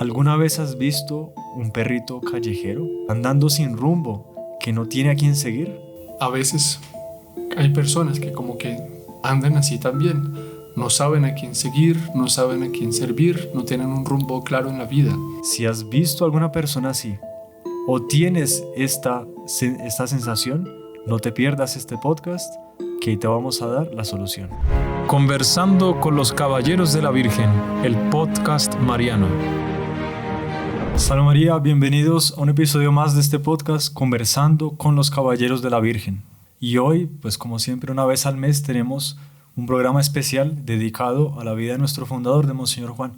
¿Alguna vez has visto un perrito callejero andando sin rumbo, que no tiene a quién seguir? A veces hay personas que como que andan así también. No saben a quién seguir, no saben a quién servir, no tienen un rumbo claro en la vida. Si has visto a alguna persona así, o tienes esta sensación, no te pierdas este podcast, que te vamos a dar la solución. Conversando con los Caballeros de la Virgen, el podcast mariano. Salve María, bienvenidos a un episodio más de este podcast, Conversando con los Caballeros de la Virgen. Y hoy, pues como siempre, una vez al mes tenemos un programa especial dedicado a la vida de nuestro fundador, de Monseñor Juan.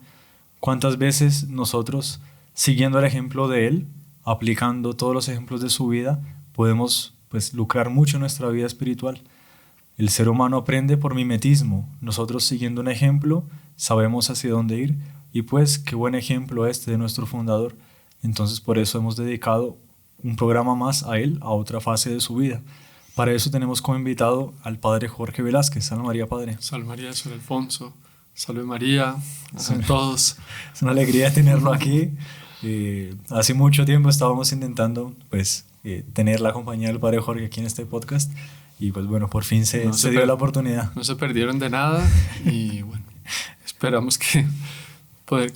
¿Cuántas veces nosotros, siguiendo el ejemplo de él, aplicando todos los ejemplos de su vida, podemos pues lucrar mucho en nuestra vida espiritual? El ser humano aprende por mimetismo. Nosotros, siguiendo un ejemplo, sabemos hacia dónde ir, y pues qué buen ejemplo este de nuestro fundador. Entonces por eso hemos dedicado un programa más a él, a otra fase de su vida. Para eso tenemos como invitado al padre Jorge Velázquez. Salve María, padre. Salve María, San Alfonso. Salve María a todos. Es una alegría tenerlo aquí. Hace mucho tiempo estábamos intentando tener la compañía del padre Jorge aquí en este podcast, y pues bueno, por fin se dio la oportunidad. No se perdieron de nada y bueno, esperamos que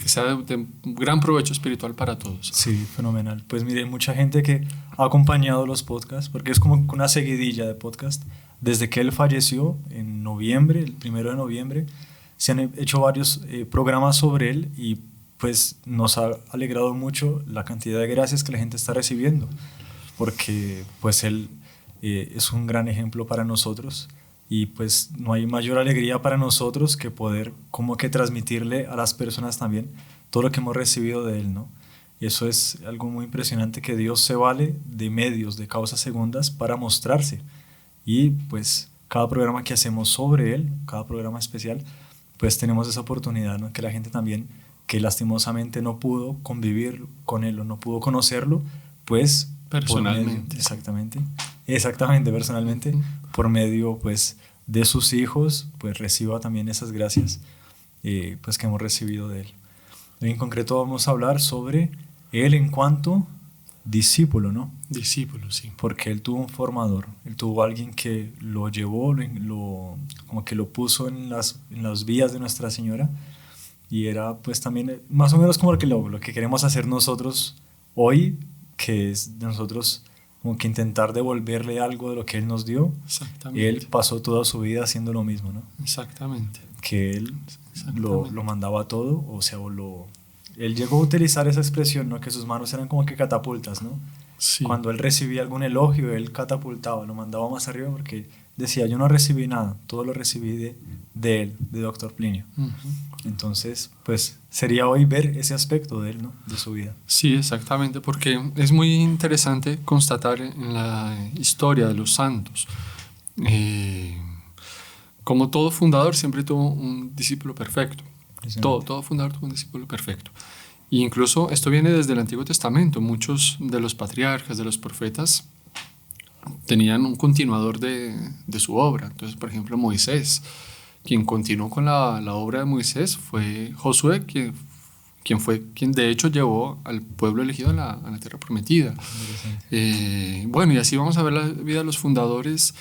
sea de gran provecho espiritual para todos. Sí, fenomenal. Pues mire, hay mucha gente que ha acompañado los podcasts, porque es como una seguidilla de podcast. Desde que él falleció en noviembre, el 1 de noviembre, se han hecho varios programas sobre él, y pues nos ha alegrado mucho la cantidad de gracias que la gente está recibiendo, porque pues él es un gran ejemplo para nosotros. Y pues no hay mayor alegría para nosotros que poder como que transmitirle a las personas también todo lo que hemos recibido de él, ¿no? Y eso es algo muy impresionante, que Dios se vale de medios, de causas segundas para mostrarse. Y pues cada programa que hacemos sobre él, cada programa especial, pues tenemos esa oportunidad, ¿no? Que la gente también, que lastimosamente no pudo convivir con él o no pudo conocerlo, pues personalmente. Exactamente, personalmente, por medio pues de sus hijos, pues reciba también esas gracias pues que hemos recibido de él. Hoy en concreto vamos a hablar sobre él en cuanto discípulo, ¿no? Discípulo, sí. Porque él tuvo un formador, él tuvo alguien que lo llevó, como que lo puso en las vías de Nuestra Señora, y era pues también más o menos como lo que queremos hacer nosotros hoy, que es de nosotros como que intentar devolverle algo de lo que él nos dio. Exactamente. Él pasó toda su vida haciendo lo mismo, ¿no? Exactamente. Que él lo mandaba todo, o sea, él llegó a utilizar esa expresión, ¿no? Que sus manos eran como que catapultas, ¿no? Sí. Cuando él recibía algún elogio, él catapultaba, lo mandaba más arriba, porque decía, yo no recibí nada, todo lo recibí de él, de Dr. Plinio. Uh-huh. Entonces, pues sería hoy ver ese aspecto de él, ¿no? De su vida. Sí, exactamente, porque es muy interesante constatar en la historia de los santos. Como todo fundador siempre tuvo un discípulo perfecto. Todo fundador tuvo un discípulo perfecto. E incluso esto viene desde el Antiguo Testamento. Muchos de los patriarcas, de los profetas, tenían un continuador de su obra. Entonces, por ejemplo, Moisés, quien continuó con la obra de Moisés, fue Josué, quien de hecho llevó al pueblo elegido a la tierra prometida. Bueno, y así vamos a ver la vida de los fundadores.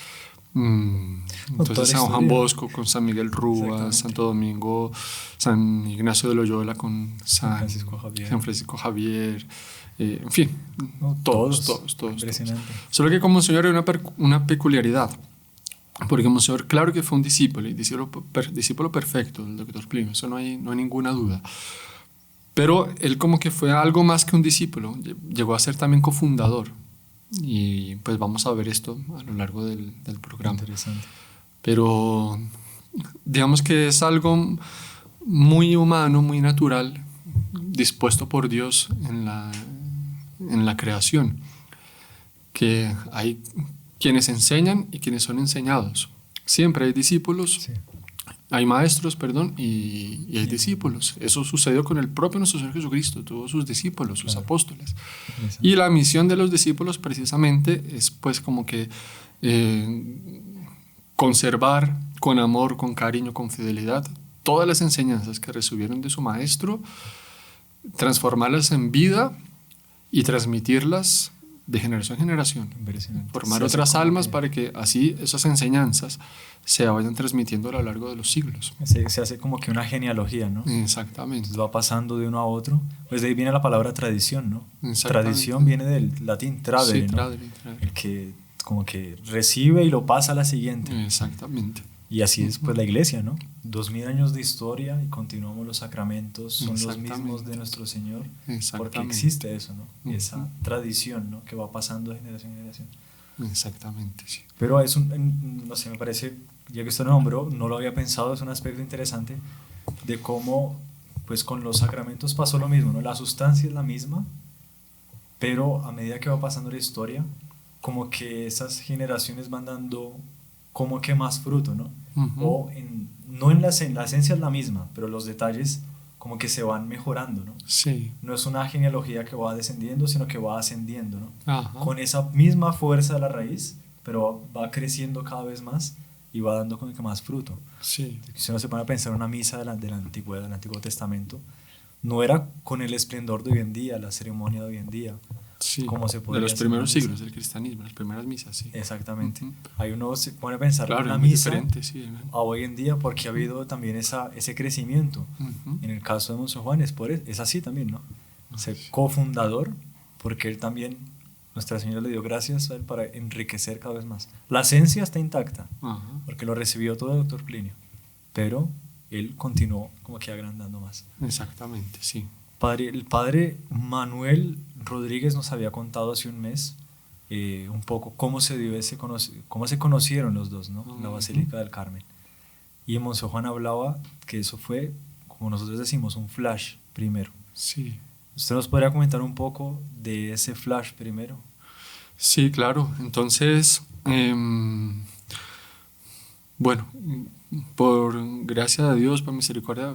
Entonces San Juan Bosco con San Miguel Rúa, Santo Domingo, San Ignacio de Loyola con San Francisco Javier, en fin, todos. Impresionante. Solo que con Monseñor hay una peculiaridad, porque Monseñor, claro que fue un discípulo, y discípulo perfecto del Dr. Plinio, eso no hay ninguna duda. Pero él como que fue algo más que un discípulo, llegó a ser también cofundador. Y pues vamos a ver esto a lo largo del programa. Interesante. Pero digamos que es algo muy humano, muy natural, dispuesto por Dios en la creación, que hay quienes enseñan y quienes son enseñados. Siempre hay discípulos, sí. Hay maestros, y hay discípulos. Eso sucedió con el propio nuestro Señor Jesucristo, todos sus discípulos, sus apóstoles. Y la misión de los discípulos precisamente es pues como que conservar con amor, con cariño, con fidelidad todas las enseñanzas que recibieron de su maestro, transformarlas en vida y transmitirlas de generación en generación. Formar otras almas para que así esas enseñanzas se vayan transmitiendo a lo largo de los siglos. Se hace como que una genealogía, ¿no? Exactamente. Entonces va pasando de uno a otro. Pues de ahí viene la palabra tradición, ¿no? Tradición viene del latín tradere, sí, ¿no? tradere. El que como que recibe y lo pasa a la siguiente. Exactamente. Y así es pues la iglesia, ¿no? 2000 años de historia y continuamos los sacramentos, son los mismos de nuestro Señor, porque existe eso, ¿no? Esa tradición, ¿no? Que va pasando de generación en generación. Exactamente, sí. Pero es no sé, me parece, ya que usted lo nombró, no lo había pensado, es un aspecto interesante de cómo pues con los sacramentos pasó lo mismo, ¿no? La sustancia es la misma, pero a medida que va pasando la historia, como que esas generaciones van dando como que más fruto, ¿no? O no en la esencia es la misma, pero los detalles como que se van mejorando, ¿no? Sí. No es una genealogía que va descendiendo, sino que va ascendiendo, ¿no? Ajá. Con esa misma fuerza de la raíz, pero va creciendo cada vez más y va dando como que más fruto. Sí. Si uno se pone a pensar en una misa de la antigüedad, del Antiguo Testamento, no era con el esplendor de hoy en día, la ceremonia de hoy en día. Sí, como se podría de los hacer primeros una misa. siglos del cristianismo, las primeras misas, sí. Exactamente. Ahí uno se pone a pensar Claro, en una es muy misa diferente, sí. a hoy en día porque ha habido también ese crecimiento. En el caso de Monseñor Juan es así también, ¿no? Ser cofundador, porque él también, Nuestra Señora le dio gracias a él para enriquecer cada vez más. La esencia está intacta, porque lo recibió todo el doctor Plinio, pero él continuó como que agrandando más. Exactamente, sí. El padre Manuel Rodríguez nos había contado hace un mes un poco cómo se dio cómo se conocieron los dos, ¿no? En la Basílica del Carmen. Y Monseñor Juan hablaba que eso fue, como nosotros decimos, un flash primero. Sí. ¿Usted nos podría comentar un poco de ese flash primero? Sí, claro. Entonces, bueno, por gracia de Dios, por misericordia,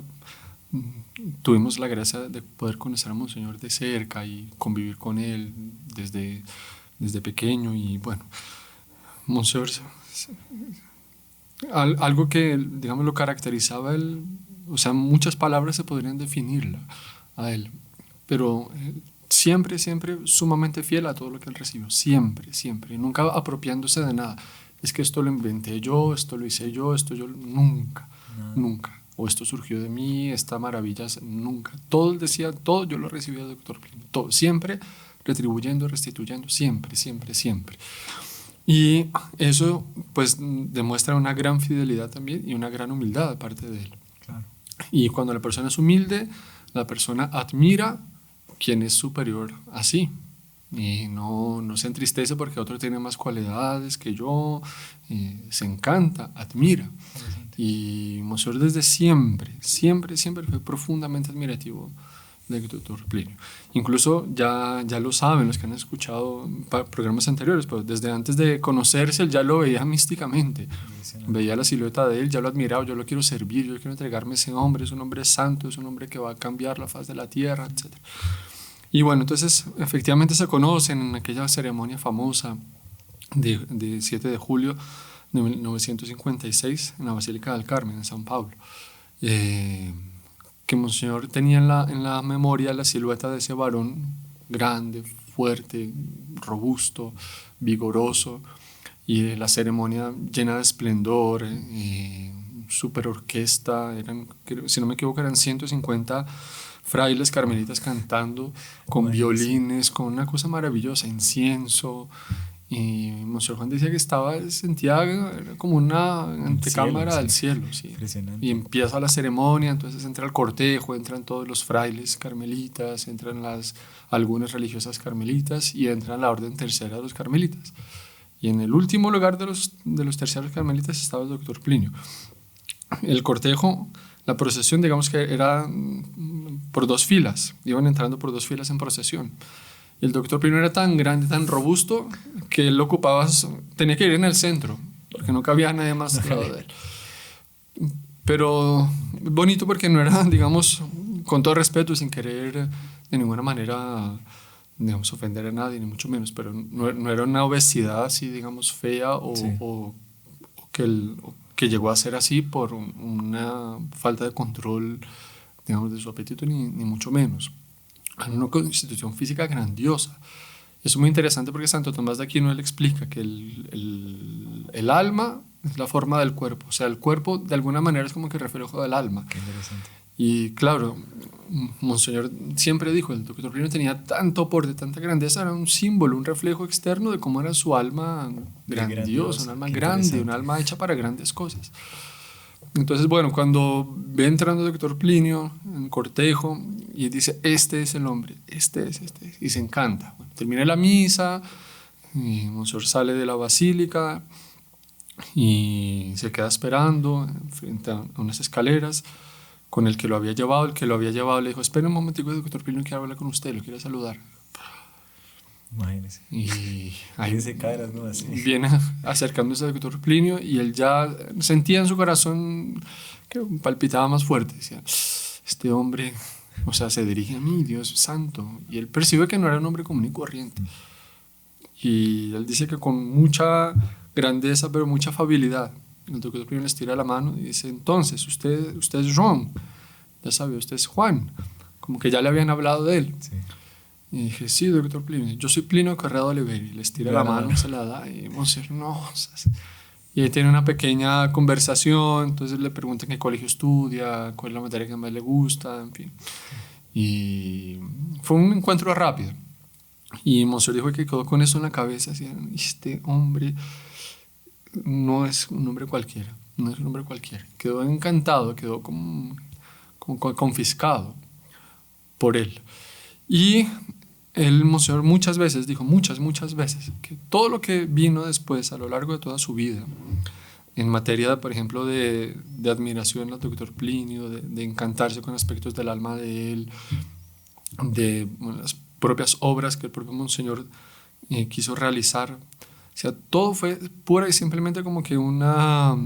tuvimos la gracia de poder conocer a Monseñor de cerca y convivir con él desde pequeño. Y bueno, Monseñor, algo que, digamos, lo caracterizaba él, o sea, muchas palabras se podrían definirla a él, pero siempre sumamente fiel a todo lo que él recibió, siempre, y nunca apropiándose de nada. Es que esto lo inventé yo, esto lo hice yo, nunca. O esto surgió de mí, esta maravilla, nunca. Todo él decía, todo yo lo recibí del doctor Plinio, todo, siempre retribuyendo, restituyendo, siempre. Y eso pues demuestra una gran fidelidad también y una gran humildad aparte de él. Claro. Y cuando la persona es humilde, la persona admira quien es superior a sí. Y no se entristece porque otro tiene más cualidades que yo, se encanta, admira. Y Monseñor desde siempre fue profundamente admirativo del doctor Plinio. Incluso ya lo saben los que han escuchado programas anteriores, pero desde antes de conocerse él ya lo veía místicamente. Veía la silueta de él, ya lo admiraba, yo lo quiero servir, yo quiero entregarme a ese hombre, es un hombre santo, es un hombre que va a cambiar la faz de la tierra, etc. Y bueno, entonces efectivamente se conocen en aquella ceremonia famosa de 7 de julio de 1956 en la Basílica del Carmen, en San Pablo, que Monseñor tenía en la memoria la silueta de ese varón grande, fuerte, robusto, vigoroso, y la ceremonia llena de esplendor, super orquesta, si no me equivoco eran 150 frailes carmelitas cantando con violines, con una cosa maravillosa, incienso. Y Monseñor Juan decía que sentía como una antecámara del cielo, sí. Y empieza la ceremonia, entonces entra el cortejo, entran todos los frailes carmelitas, entran algunas religiosas carmelitas y entra la orden tercera de los carmelitas. Y en el último lugar de los terceros carmelitas estaba el doctor Plinio. El cortejo, la procesión, digamos que era por 2 filas, iban entrando por 2 filas en procesión. Y el doctor Plinio era tan grande, tan robusto, que él tenía que ir en el centro, porque no cabía nadie más al lado de él. Pero bonito porque no era, digamos, con todo respeto, sin querer de ninguna manera, digamos, ofender a nadie, ni mucho menos, pero no era una obesidad así, digamos, fea o que llegó a ser así por una falta de control, digamos, de su apetito, ni mucho menos. en una constitución física grandiosa. Es muy interesante porque Santo Tomás de Aquino él explica que el alma es la forma del cuerpo, o sea, el cuerpo de alguna manera es como que el reflejo del alma. Qué interesante. Y claro, Monseñor siempre dijo, el doctor Plinio tenía tanto porte, tanta grandeza, era un símbolo, un reflejo externo de cómo era su alma grandiosa, un alma grande, un alma hecha para grandes cosas. Entonces, bueno, cuando ve entrando el doctor Plinio en cortejo y dice, este es el hombre, este es, y se encanta. Bueno, termina la misa, y Monseñor sale de la basílica y se queda esperando frente a unas escaleras con el que lo había llevado. El que lo había llevado le dijo, espera un momentico, doctor Plinio quiere hablar con usted, lo quiere saludar. Imagínese. Y ahí se cae las nubes. Viene acercándose al doctor Plinio y él ya sentía en su corazón que palpitaba más fuerte. Decía, este hombre, o sea, se dirige a mí, Dios santo. Y él percibe que no era un hombre común y corriente. Y él dice que con mucha grandeza, pero mucha afabilidad, el doctor Plinio le estira la mano y dice, entonces, usted es Juan, ya sabe, usted es Juan. Como que ya le habían hablado de él. Sí. Y dije, sí, doctor Plinio, yo soy Plinio Corrado Oliveri. Le estira la mano, se la da y Monseñor, no. Y ahí tiene una pequeña conversación, entonces le preguntan qué colegio estudia, cuál es la materia que más le gusta, en fin. Y fue un encuentro rápido. Y Monseñor dijo que quedó con eso en la cabeza, así, este hombre no es un hombre cualquiera, no es un hombre cualquiera. Quedó encantado, quedó como confiscado por él. Y el Monseñor muchas veces dijo, muchas veces, que todo lo que vino después a lo largo de toda su vida, en materia, por ejemplo, de admiración al doctor Plinio, de encantarse con aspectos del alma de él, de las propias obras que el propio Monseñor quiso realizar, o sea, todo fue pura y simplemente como que una...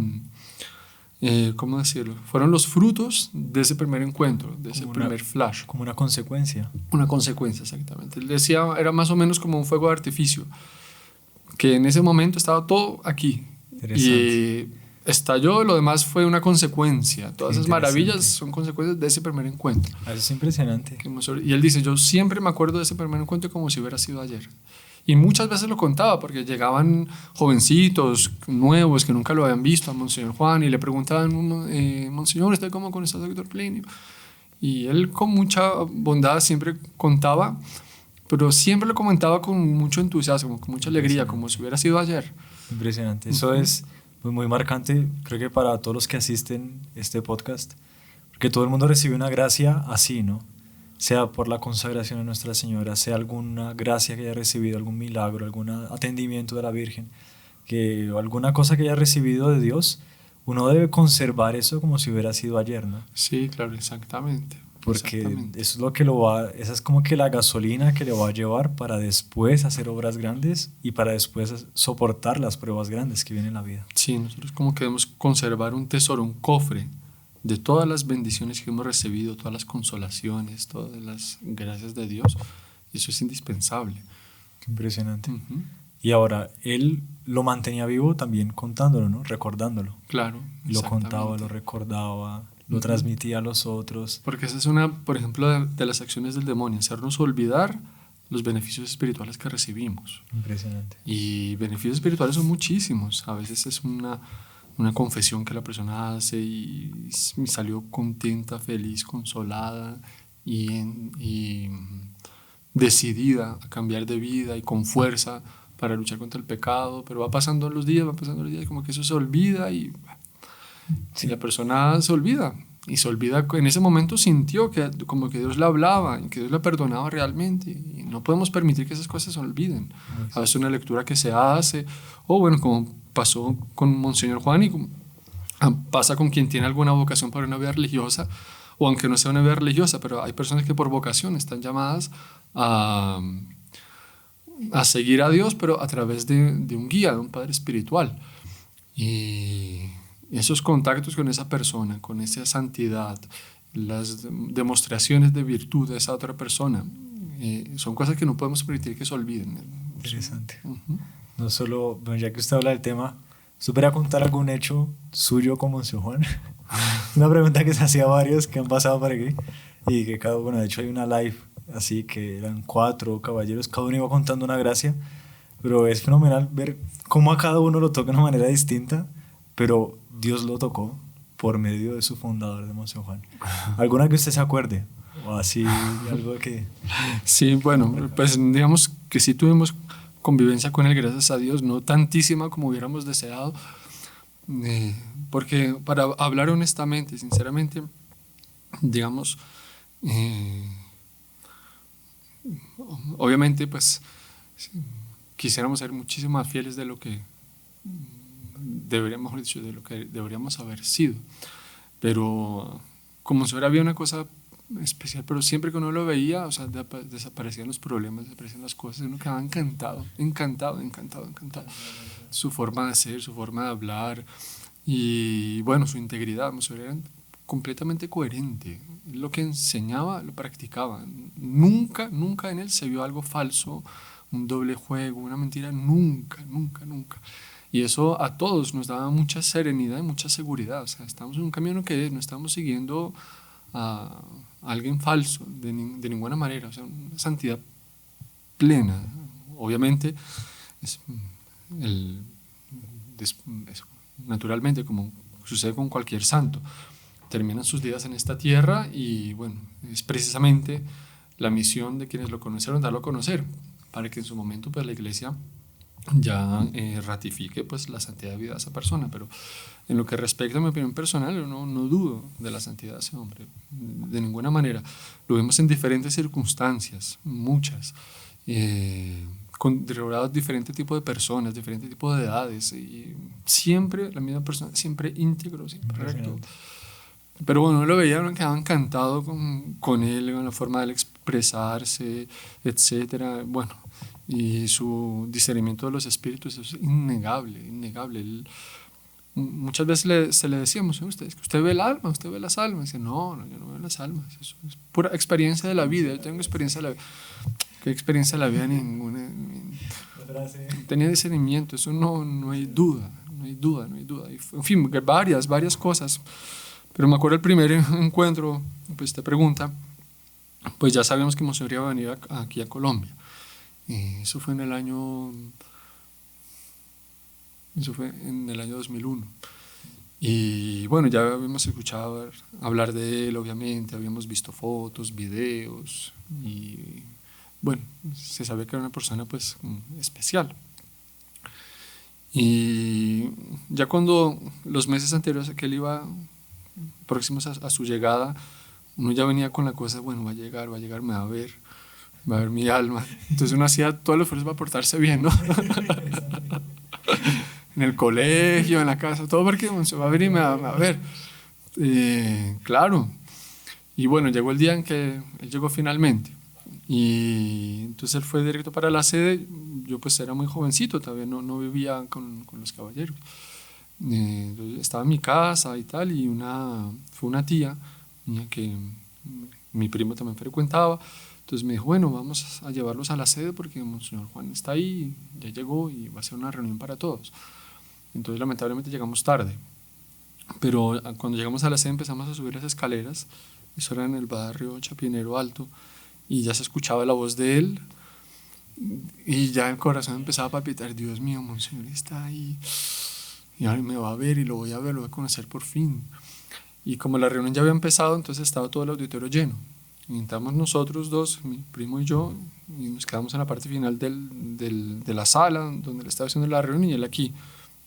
¿cómo decirlo? Fueron los frutos de ese primer encuentro, de ese primer flash. Como una consecuencia. Una consecuencia, exactamente. Él decía, era más o menos como un fuego de artificio, que en ese momento estaba todo aquí. Y estalló, lo demás fue una consecuencia. Todas esas maravillas son consecuencias de ese primer encuentro. Eso es impresionante. Y él dice, yo siempre me acuerdo de ese primer encuentro como si hubiera sido ayer. Y muchas veces lo contaba porque llegaban jovencitos nuevos que nunca lo habían visto a Monseñor Juan y le preguntaban, Monseñor, ¿usted cómo conoce al doctor Plinio? Y él con mucha bondad siempre contaba, pero siempre lo comentaba con mucho entusiasmo, con mucha alegría, como si hubiera sido ayer. Impresionante. Eso es muy marcante, creo que para todos los que asisten a este podcast, porque todo el mundo recibe una gracia así, ¿no? Sea por la consagración a Nuestra Señora, sea alguna gracia que haya recibido, algún milagro, algún atendimiento de la Virgen, o alguna cosa que haya recibido de Dios, uno debe conservar eso como si hubiera sido ayer, ¿no? Sí, claro, exactamente. Porque exactamente. Eso es lo que esa es como que la gasolina que le va a llevar para después hacer obras grandes y para después soportar las pruebas grandes que vienen en la vida. Sí, nosotros como que debemos conservar un tesoro, un cofre de todas las bendiciones que hemos recibido, todas las consolaciones, todas las gracias de Dios. Eso es indispensable. Qué impresionante. Y ahora, él lo mantenía vivo también contándolo, ¿no? Recordándolo. Claro. Lo contaba, lo recordaba, lo transmitía a los otros. Porque esa es una, por ejemplo, de las acciones del demonio, hacernos olvidar los beneficios espirituales que recibimos. Impresionante. Y beneficios espirituales son muchísimos. A veces es una confesión que la persona hace y salió contenta, feliz, consolada y decidida a cambiar de vida y con fuerza para luchar contra el pecado, pero va pasando los días y como que eso se olvida y la persona se olvida en ese momento sintió que como que Dios le hablaba y que Dios le perdonaba realmente y no podemos permitir que esas cosas se olviden. A veces una lectura que se hace o bueno, como pasó con Monseñor Juan y pasa con quien tiene alguna vocación para una vida religiosa o aunque no sea una vida religiosa, pero hay personas que por vocación están llamadas a seguir a Dios, pero a través de un guía, de un padre espiritual. Y esos contactos con esa persona, con esa santidad, las demostraciones de virtud de esa otra persona, son cosas que no podemos permitir que se olviden. Interesante. No solo, bueno, ya que usted habla del tema, ¿usted podría contar algún hecho suyo con Monseñor Juan? Una pregunta que se hacía a varios que han pasado por aquí y que bueno, de hecho hay una live así que eran 4 caballeros, cada uno iba contando una gracia, pero es fenomenal ver cómo a cada uno lo toca de una manera distinta, pero Dios lo tocó por medio de su fundador, de Monseñor Juan. ¿Alguna que usted se acuerde? O así, algo que... Sí, bueno, pues digamos que sí tuvimos convivencia con él, gracias a Dios, no tantísima como hubiéramos deseado, porque para hablar honestamente, sinceramente, digamos, obviamente pues quisiéramos ser muchísimo más fieles de lo que deberíamos, mejor dicho, de lo que deberíamos haber sido, pero como si hubiera había una cosa especial, pero siempre que uno lo veía, o sea, desaparecían los problemas, desaparecían las cosas, y uno quedaba encantado. Su forma de ser, su forma de hablar y bueno, su integridad, era completamente coherente. Lo que enseñaba, lo practicaba. Nunca en él se vio algo falso, un doble juego, una mentira, nunca. Y eso a todos nos daba mucha serenidad y mucha seguridad. O sea, estamos en un camino que no estamos siguiendo a alguien falso de ninguna manera, o sea, una santidad plena. Obviamente naturalmente, como sucede con cualquier santo, terminan sus días en esta tierra y bueno, es precisamente la misión de quienes lo conocieron darlo a conocer, para que en su momento pues la Iglesia ya ratifique pues la santidad de vida de esa persona. Pero en lo que respecta a mi opinión personal, yo no dudo de la santidad de ese hombre, de ninguna manera. Lo vemos en diferentes circunstancias, muchas, rodeados de diferentes tipos de personas, diferentes tipos de edades, y siempre la misma persona, siempre íntegro, siempre recto. Pero bueno, uno lo veía, uno quedaba encantado con él, con la forma de él expresarse, etcétera. Bueno, y su discernimiento de los espíritus es innegable. Él, muchas veces se le decíamos, usted ve el alma, usted ve las almas. Y dice, no, yo no veo las almas, eso es pura experiencia de la vida. Yo tengo experiencia de la vida. ¿Qué experiencia de la vida? Ninguna. Tenía discernimiento, eso no hay duda. Y, en fin, varias cosas. Pero me acuerdo el primer encuentro, pues te pregunta, pues ya sabíamos que Monseñor iba a venir aquí a Colombia. Eso fue en el año 2001. Y bueno, ya habíamos escuchado hablar de él, obviamente, habíamos visto fotos, videos, y bueno, se sabía que era una persona pues especial. Y ya cuando los meses anteriores a que él iba, próximos a su llegada, uno ya venía con la cosa, bueno, va a llegar, me va a ver mi alma. Entonces uno hacía todo el esfuerzo para portarse bien, ¿no? En el colegio, en la casa, todo porque se va a ver y me va a ver. Claro. Y bueno, llegó el día en que él llegó finalmente. Y entonces él fue directo para la sede. Yo pues era muy jovencito, todavía no vivía con los caballeros. Estaba en mi casa y tal, y fue una tía mía que mi primo también frecuentaba. Entonces me dijo, bueno, vamos a llevarlos a la sede porque Monseñor Juan está ahí, ya llegó y va a ser una reunión para todos. Entonces lamentablemente llegamos tarde, pero cuando llegamos a la sede empezamos a subir las escaleras. Eso era en el barrio Chapinero Alto, y ya se escuchaba la voz de él, y ya el corazón empezaba a palpitar. Dios mío, Monseñor está ahí, y ahora me va a ver y lo voy a ver, lo voy a conocer por fin. Y como la reunión ya había empezado, entonces estaba todo el auditorio lleno. Y entramos nosotros dos, mi primo y yo, y nos quedamos en la parte final de la sala donde él estaba haciendo la reunión, y él aquí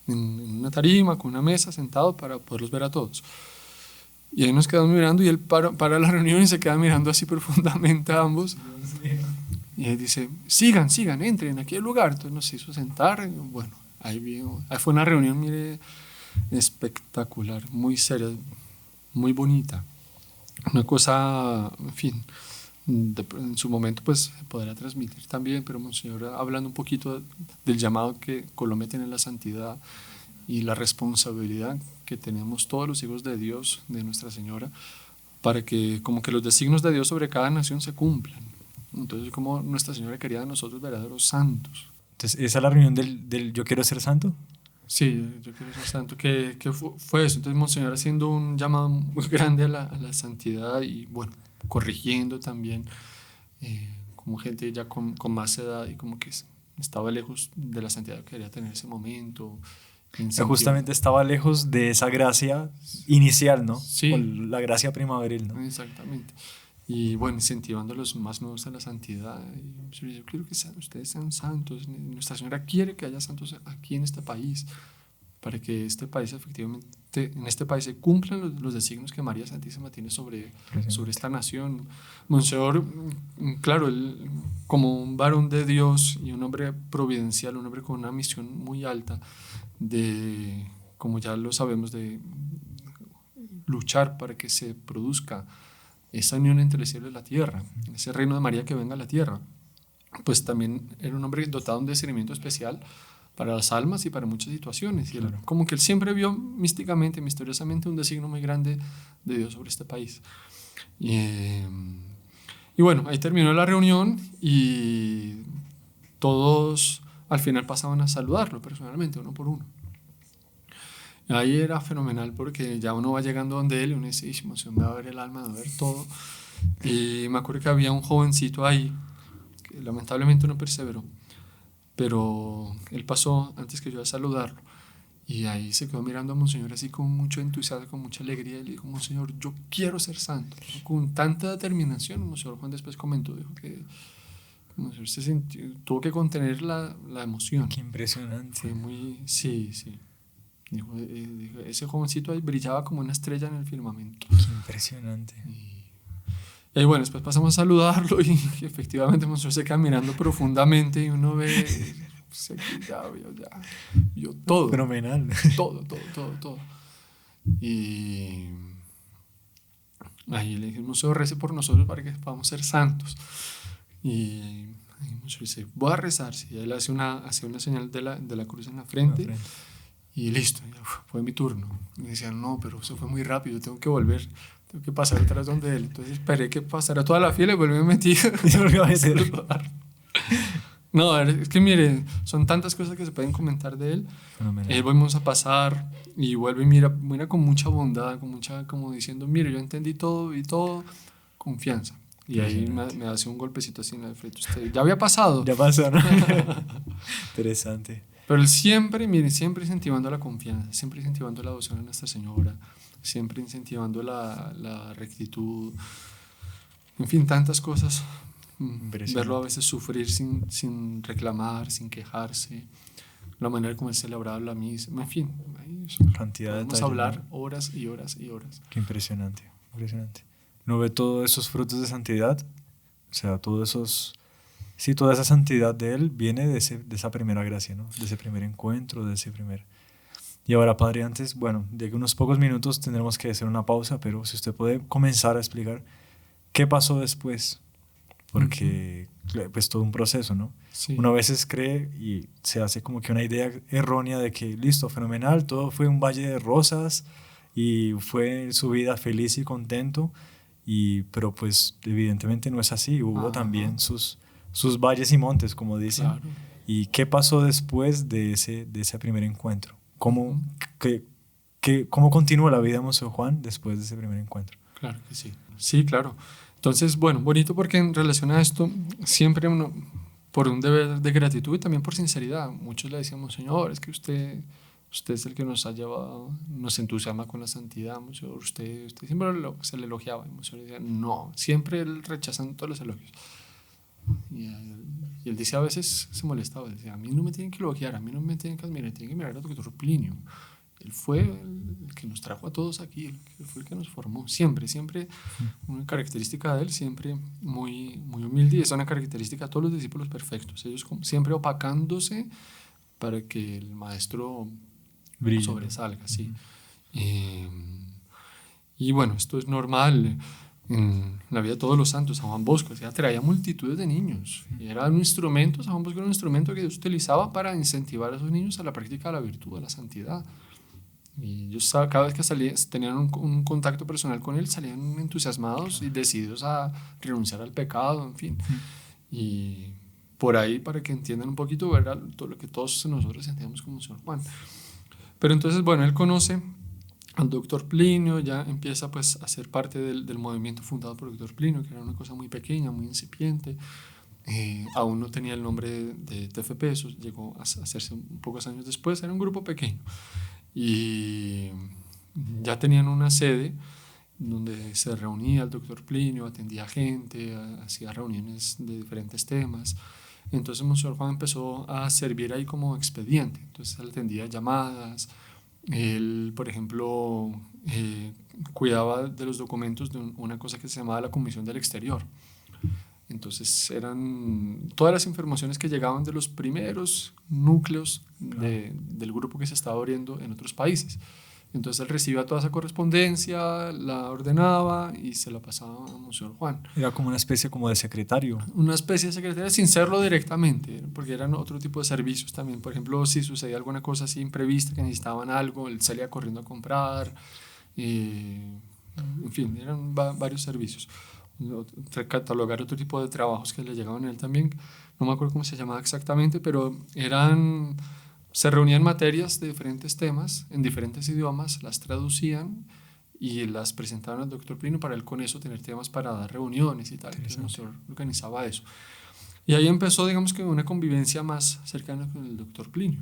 en una tarima con una mesa sentado para poderlos ver a todos. Y ahí nos quedamos mirando, y él para la reunión y se queda mirando así profundamente a ambos. Y él dice, sigan, entren aquí al lugar. Entonces nos hizo sentar. Y bueno, ahí fue una reunión, mire, espectacular, muy seria, muy bonita. Una cosa, en fin, en su momento pues se podrá transmitir también, pero Monseñor hablando un poquito del llamado que Colombia tiene en la santidad y la responsabilidad que tenemos todos los hijos de Dios, de Nuestra Señora, para que como que los designios de Dios sobre cada nación se cumplan. Entonces, como Nuestra Señora quería de nosotros verdaderos santos. Entonces, ¿esa es la reunión del Yo quiero ser santo? Sí, yo quiero ser santo, que fue eso. Entonces Monseñor haciendo un llamado muy grande a la santidad, y bueno, corrigiendo también como gente ya con más edad y como que estaba lejos de la santidad que quería tener en ese momento. Justamente estaba lejos de esa gracia inicial, ¿no? Sí. O la gracia primaveril, ¿no? Exactamente. Y bueno, incentivando a los más nuevos a la santidad. Y yo quiero que ustedes sean santos. Nuestra Señora quiere que haya santos aquí en este país, para que este país efectivamente, en este país se cumplan los designios que María Santísima tiene sobre esta nación. Monseñor, claro, él, como un varón de Dios y un hombre providencial, un hombre con una misión muy alta, de, como ya lo sabemos, de luchar para que se produzca esa unión entre el cielo y la tierra, ese reino de María que venga a la tierra, pues también era un hombre dotado de un discernimiento especial para las almas y para muchas situaciones. Y él, como que él siempre vio místicamente, misteriosamente, un designio muy grande de Dios sobre este país. Y bueno, ahí terminó la reunión y todos al final pasaban a saludarlo personalmente, uno por uno. Ahí era fenomenal porque ya uno va llegando donde él y uno dice, me va a ver el alma, me va a ver todo. Y me acuerdo que había un jovencito ahí que lamentablemente no perseveró, pero él pasó antes que yo a saludarlo y ahí se quedó mirando a Monseñor así con mucho entusiasmo, con mucha alegría, y le dijo, Monseñor, yo quiero ser santo, con tanta determinación. Monseñor Juan después comentó, dijo que Monseñor tuvo que contener la emoción. Qué impresionante. Fue muy, sí. Dijo, ese jovencito ahí brillaba como una estrella en el firmamento. Qué impresionante. Y bueno, después pasamos a saludarlo y efectivamente Monseñor se queda mirando profundamente y uno ve, ya vio todo. Fenomenal. Todo. Y ahí le dije, Monseñor, rece por nosotros para que podamos ser santos. Y Monseñor dice, voy a rezar. Y él hace una señal de la cruz en la frente. Y listo, ya fue mi turno. Y me decían, no, pero eso fue muy rápido, tengo que volver, tengo que pasar atrás donde él. Entonces esperé que pasara toda la fila y volví a meter. No, es que mire, son tantas cosas que se pueden comentar de él. Volvemos a pasar y vuelve y mira con mucha bondad, con mucha, como diciendo, mire, yo entendí todo y todo, confianza. Y ahí me hace un golpecito así en la frente. Usted, ya había pasado. Ya pasó, ¿no? Interesante. Pero él siempre incentivando la confianza, siempre incentivando la devoción a Nuestra Señora, siempre incentivando la rectitud, en fin, tantas cosas. Verlo a veces sufrir sin reclamar, sin quejarse, la manera como él celebraba la misa, en fin, cantidad de detalles. Vamos a hablar horas y horas y horas. Qué impresionante. ¿No ve todos esos frutos de santidad? O sea, toda esa santidad de él viene de esa primera gracia, ¿no? De ese primer encuentro, Y ahora, Padre, antes, bueno, de unos pocos minutos tendremos que hacer una pausa, pero si usted puede comenzar a explicar qué pasó después, porque pues todo un proceso, ¿no? Sí. Uno a veces cree y se hace como que una idea errónea de que, listo, fenomenal, todo fue un valle de rosas y fue su vida feliz y contento, pero pues evidentemente no es así, hubo también sus valles y montes, como dicen. Claro. ¿Y qué pasó después de ese primer encuentro? ¿Cómo continúa la vida de Monseñor Juan después de ese primer encuentro? Claro que sí. Sí, claro. Entonces, bueno, bonito porque en relación a esto, siempre uno, por un deber de gratitud y también por sinceridad, muchos le decíamos, Señor, es que usted es el que nos ha llevado, nos entusiasma con la santidad, Monseñor, usted siempre se le elogiaba, y Monseñor decía, no, siempre él rechazando todos los elogios. Y él decía, a veces se molestaba, decía, a mí no me tienen que elogiar, a mí no me tienen que admirar, tienen que mirar al doctor Plinio. Él fue el que nos trajo a todos aquí, él fue el que nos formó, siempre, una característica de él, siempre muy, muy humilde, y es una característica de todos los discípulos perfectos, ellos siempre opacándose para que el maestro brille, sobresalga, sí. Y bueno, esto es normal en la vida de todos los santos. San Juan Bosco traía multitudes de niños, y era un instrumento, San Juan Bosco era un instrumento que Dios utilizaba para incentivar a esos niños a la práctica de la virtud, a la santidad. Y ellos cada vez que tenían un contacto personal con él, salían entusiasmados y decididos a renunciar al pecado, en fin. Y por ahí, para que entiendan un poquito, era todo lo que todos nosotros sentíamos como San Juan. Pero entonces, bueno, él conoce al doctor Plinio, ya empieza pues a ser parte del movimiento fundado por el doctor Plinio, que era una cosa muy pequeña, muy incipiente. Aún no tenía el nombre de TFP, eso llegó a hacerse pocos años después, era un grupo pequeño. Y ya tenían una sede donde se reunía el doctor Plinio, atendía gente, hacía reuniones de diferentes temas. Entonces Monseñor Juan empezó a servir ahí como expediente, entonces él atendía llamadas, él por ejemplo cuidaba de los documentos de una cosa que se llamaba la Comisión del Exterior. Entonces eran todas las informaciones que llegaban de los primeros núcleos del grupo que se estaba abriendo en otros países. Entonces él recibía toda esa correspondencia, la ordenaba y se la pasaba a Monseñor Juan. Era como una especie como de secretario. Una especie de secretaria sin serlo directamente, porque eran otro tipo de servicios también. Por ejemplo, si sucedía alguna cosa así imprevista, que necesitaban algo, él salía corriendo a comprar. En fin, eran varios servicios. Catalogar otro tipo de trabajos que le llegaban a él también. No me acuerdo cómo se llamaba exactamente, pero se reunían materias de diferentes temas en diferentes idiomas, las traducían y las presentaban al doctor Plinio para él con eso tener temas para dar reuniones y tal. Entonces nosotros organizaba eso. Y ahí empezó, digamos que una convivencia más cercana con el doctor Plinio.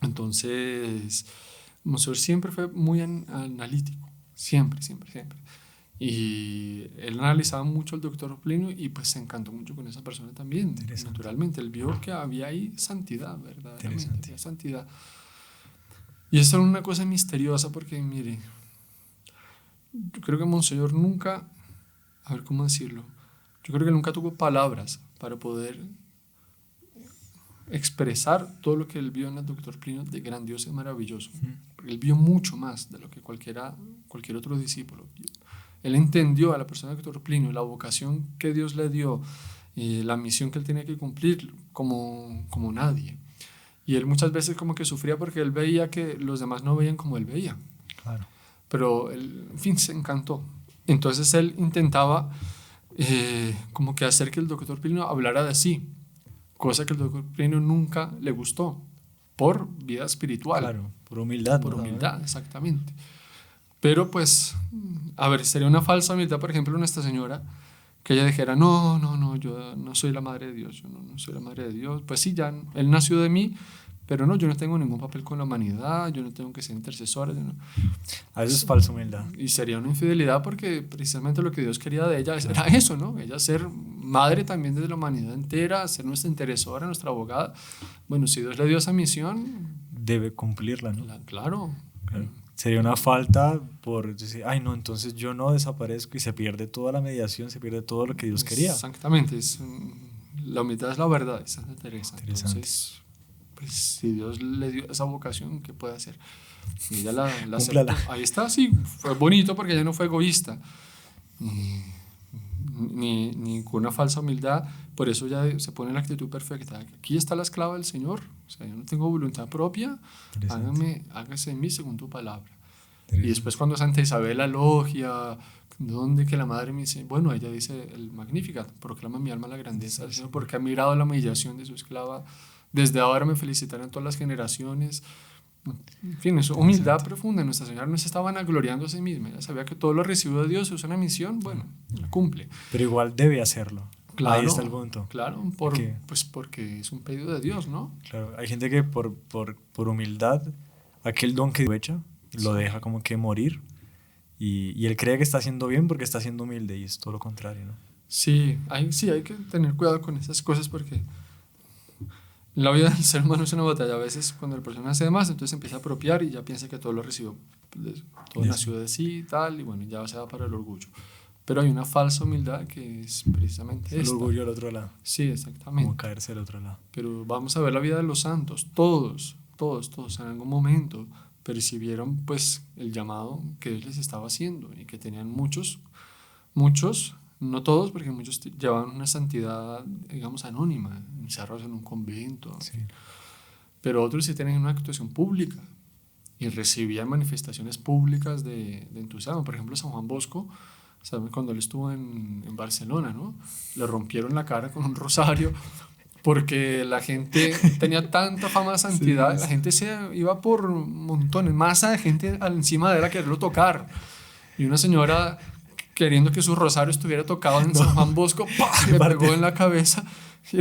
Entonces, Monseñor siempre fue muy analítico, siempre. Y él analizaba mucho al doctor Plinio y pues se encantó mucho con esa persona también. Naturalmente, él vio que había ahí santidad, verdaderamente, había santidad. Y esto era una cosa misteriosa porque, mire, yo creo que Monseñor nunca, a ver cómo decirlo, yo creo que nunca tuvo palabras para poder expresar todo lo que él vio en el doctor Plinio de grandioso y maravilloso. Porque él vio mucho más de lo que cualquier otro discípulo vio. Él entendió a la persona del doctor Plinio, la vocación que Dios le dio, la misión que él tenía que cumplir como nadie. Y él muchas veces como que sufría porque él veía que los demás no veían como él veía. Claro. Pero él, en fin, se encantó. Entonces él intentaba como que hacer que el doctor Plinio hablara de sí, cosa que el doctor Plinio nunca le gustó, por vida espiritual. Claro, por humildad. Por humildad, exactamente. Pero pues, a ver, sería una falsa humildad, por ejemplo, Nuestra Señora, que ella dijera, no, yo no soy la madre de Dios, yo no soy la madre de Dios. Pues sí, ya, él nació de mí, pero no, yo no tengo ningún papel con la humanidad, yo no tengo que ser intercesora. A veces es falsa humildad. Y sería una infidelidad porque precisamente lo que Dios quería de ella era eso, ¿no? Ella ser madre también de la humanidad entera, ser nuestra intercesora, nuestra abogada. Bueno, si Dios le dio esa misión, debe cumplirla, ¿no? Claro. Sería una falta por decir, ay no, entonces yo no desaparezco y se pierde toda la mediación, se pierde todo lo que Dios quería. Exactamente, la humildad es la verdad, es Santa Teresa. Entonces, pues si Dios le dio esa vocación, ¿qué puede hacer? Y ella la aceptó. Ahí está, sí, fue bonito porque ella no fue egoísta, ni con una falsa humildad, por eso ya se pone en la actitud perfecta. Aquí está la esclava del Señor, o sea, yo no tengo voluntad propia, hágase en mí según tu palabra. Y después cuando Santa Isabel la logia, donde que la madre me dice, bueno, ella dice el Magnificat, proclama mi alma la grandeza del Señor, porque ha mirado la humillación de su esclava, desde ahora me felicitarán todas las generaciones. En fin, es humildad profunda. Nuestra Señora no se estaba vanagloriando a sí misma, ella sabía que todo lo recibió de Dios, es una misión, bueno, la cumple. Pero igual debe hacerlo. Claro, ahí está el punto. Claro, pues porque es un pedido de Dios, ¿no? Claro, hay gente que por humildad, aquel don que aprovecha, lo deja como que morir y él cree que está haciendo bien porque está siendo humilde y es todo lo contrario, ¿no? Sí, hay que tener cuidado con esas cosas porque la vida del ser humano es una batalla. A veces cuando la persona hace de más, entonces empieza a apropiar y ya piensa que todo lo recibió, todo nació de sí y tal, y bueno, ya se va para el orgullo. Pero hay una falsa humildad que es precisamente el orgullo al otro lado. Sí, exactamente. Como caerse al otro lado. Pero vamos a ver la vida de los santos. Todos en algún momento percibieron pues el llamado que Dios les estaba haciendo y que tenían muchos, no todos, porque muchos llevaban una santidad, digamos, anónima, encerrados en un convento. Sí. Pero otros sí tenían una actuación pública y recibían manifestaciones públicas de entusiasmo. Por ejemplo, San Juan Bosco, ¿saben? Cuando él estuvo en Barcelona, ¿no? Le rompieron la cara con un rosario, porque la gente tenía tanta fama de santidad, la gente se iba por montones, masa de gente encima de él a quererlo tocar. Y una señora, queriendo que su rosario estuviera tocado en San Juan Bosco, ¡pah!, le pegó en la cabeza. Y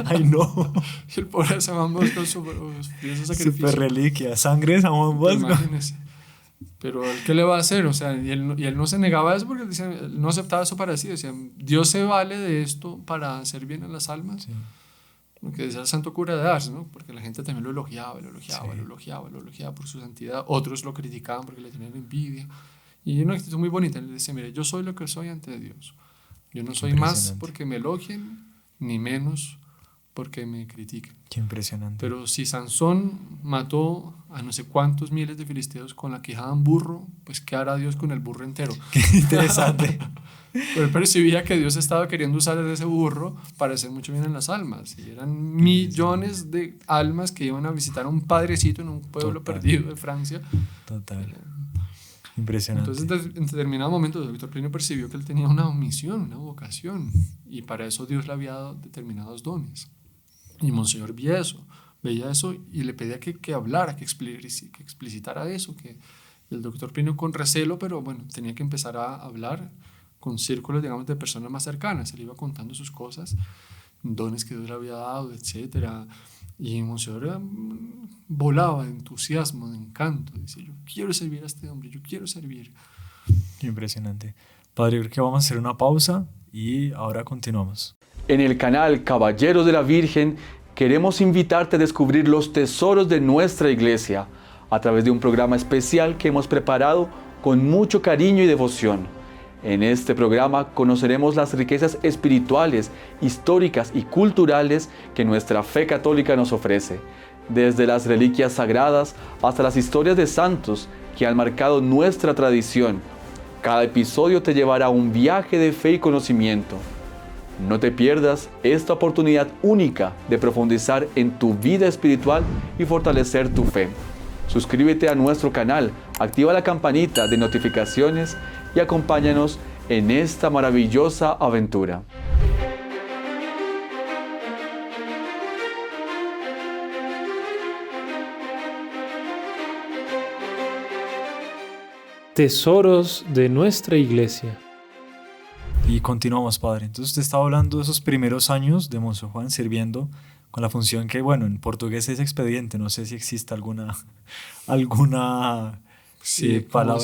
¡Ay, no! Y el pobre San Juan Bosco sufrió ese sacrificio. Super reliquia, sangre de San Juan Bosco. Imagínese. Pero él, ¿qué le va a hacer? O sea, y él no se negaba a eso porque él no aceptaba eso para sí. Decía, Dios se vale de esto para hacer bien a las almas. Sí. Lo que decía el santo cura de Ars, ¿no? Porque la gente también lo elogiaba por su santidad. Otros lo criticaban porque le tenían envidia. Y una actitud muy bonita. Él decía, mire, yo soy lo que soy ante Dios. Yo no soy más porque me elogien, ni menos porque me critiquen. Qué impresionante. Pero si Sansón mató a no sé cuántos miles de filisteos con la quijada en burro, pues ¿qué hará Dios con el burro entero? Qué interesante. Pero él percibía que Dios estaba queriendo usar ese burro para hacer mucho bien en las almas. Y eran millones de almas que iban a visitar a un padrecito en un pueblo perdido de Francia. Total. Impresionante. Entonces, en determinado momento, el doctor Plinio percibió que él tenía una misión, una vocación, y para eso Dios le había dado determinados dones. Y Monseñor veía eso y le pedía que hablara, que explicitara eso. Y el doctor Plinio, con recelo, pero bueno, tenía que empezar a hablar con círculos, digamos, de personas más cercanas. Él iba contando sus cosas, dones que Dios le había dado, etc. Y Monseñor volaba de entusiasmo, de encanto. Dice, yo quiero servir a este hombre, yo quiero servir. Impresionante. Padre, creo que vamos a hacer una pausa y ahora continuamos. En el canal Caballeros de la Virgen queremos invitarte a descubrir los tesoros de nuestra iglesia a través de un programa especial que hemos preparado con mucho cariño y devoción. En este programa conoceremos las riquezas espirituales, históricas y culturales que nuestra fe católica nos ofrece, desde las reliquias sagradas hasta las historias de santos que han marcado nuestra tradición. Cada episodio te llevará a un viaje de fe y conocimiento. No te pierdas esta oportunidad única de profundizar en tu vida espiritual y fortalecer tu fe. Suscríbete a nuestro canal, activa la campanita de notificaciones y acompáñanos en esta maravillosa aventura. Tesoros de nuestra iglesia. Y continuamos, Padre. Entonces usted estaba hablando de esos primeros años de Monseñor Juan sirviendo con la función que, bueno, en portugués es expediente. No sé si existe alguna palabra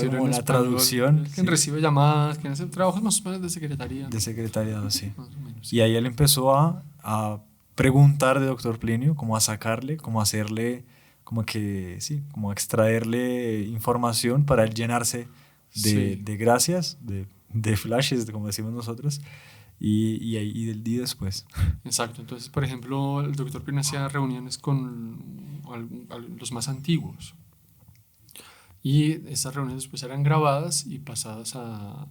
como la traducción. Quien recibe llamadas, quien hace trabajos más o menos de secretaría. De secretariado, sí. Más o menos, sí. Y ahí él empezó a preguntar de doctor Plinio, como a sacarle, como a hacerle, como que, sí, como a extraerle información para él llenarse de gracias, de flashes, como decimos nosotros, y del día después. Exacto. Entonces, por ejemplo, el doctor Plinio hacía reuniones con los más antiguos. Y esas reuniones pues eran grabadas y pasadas a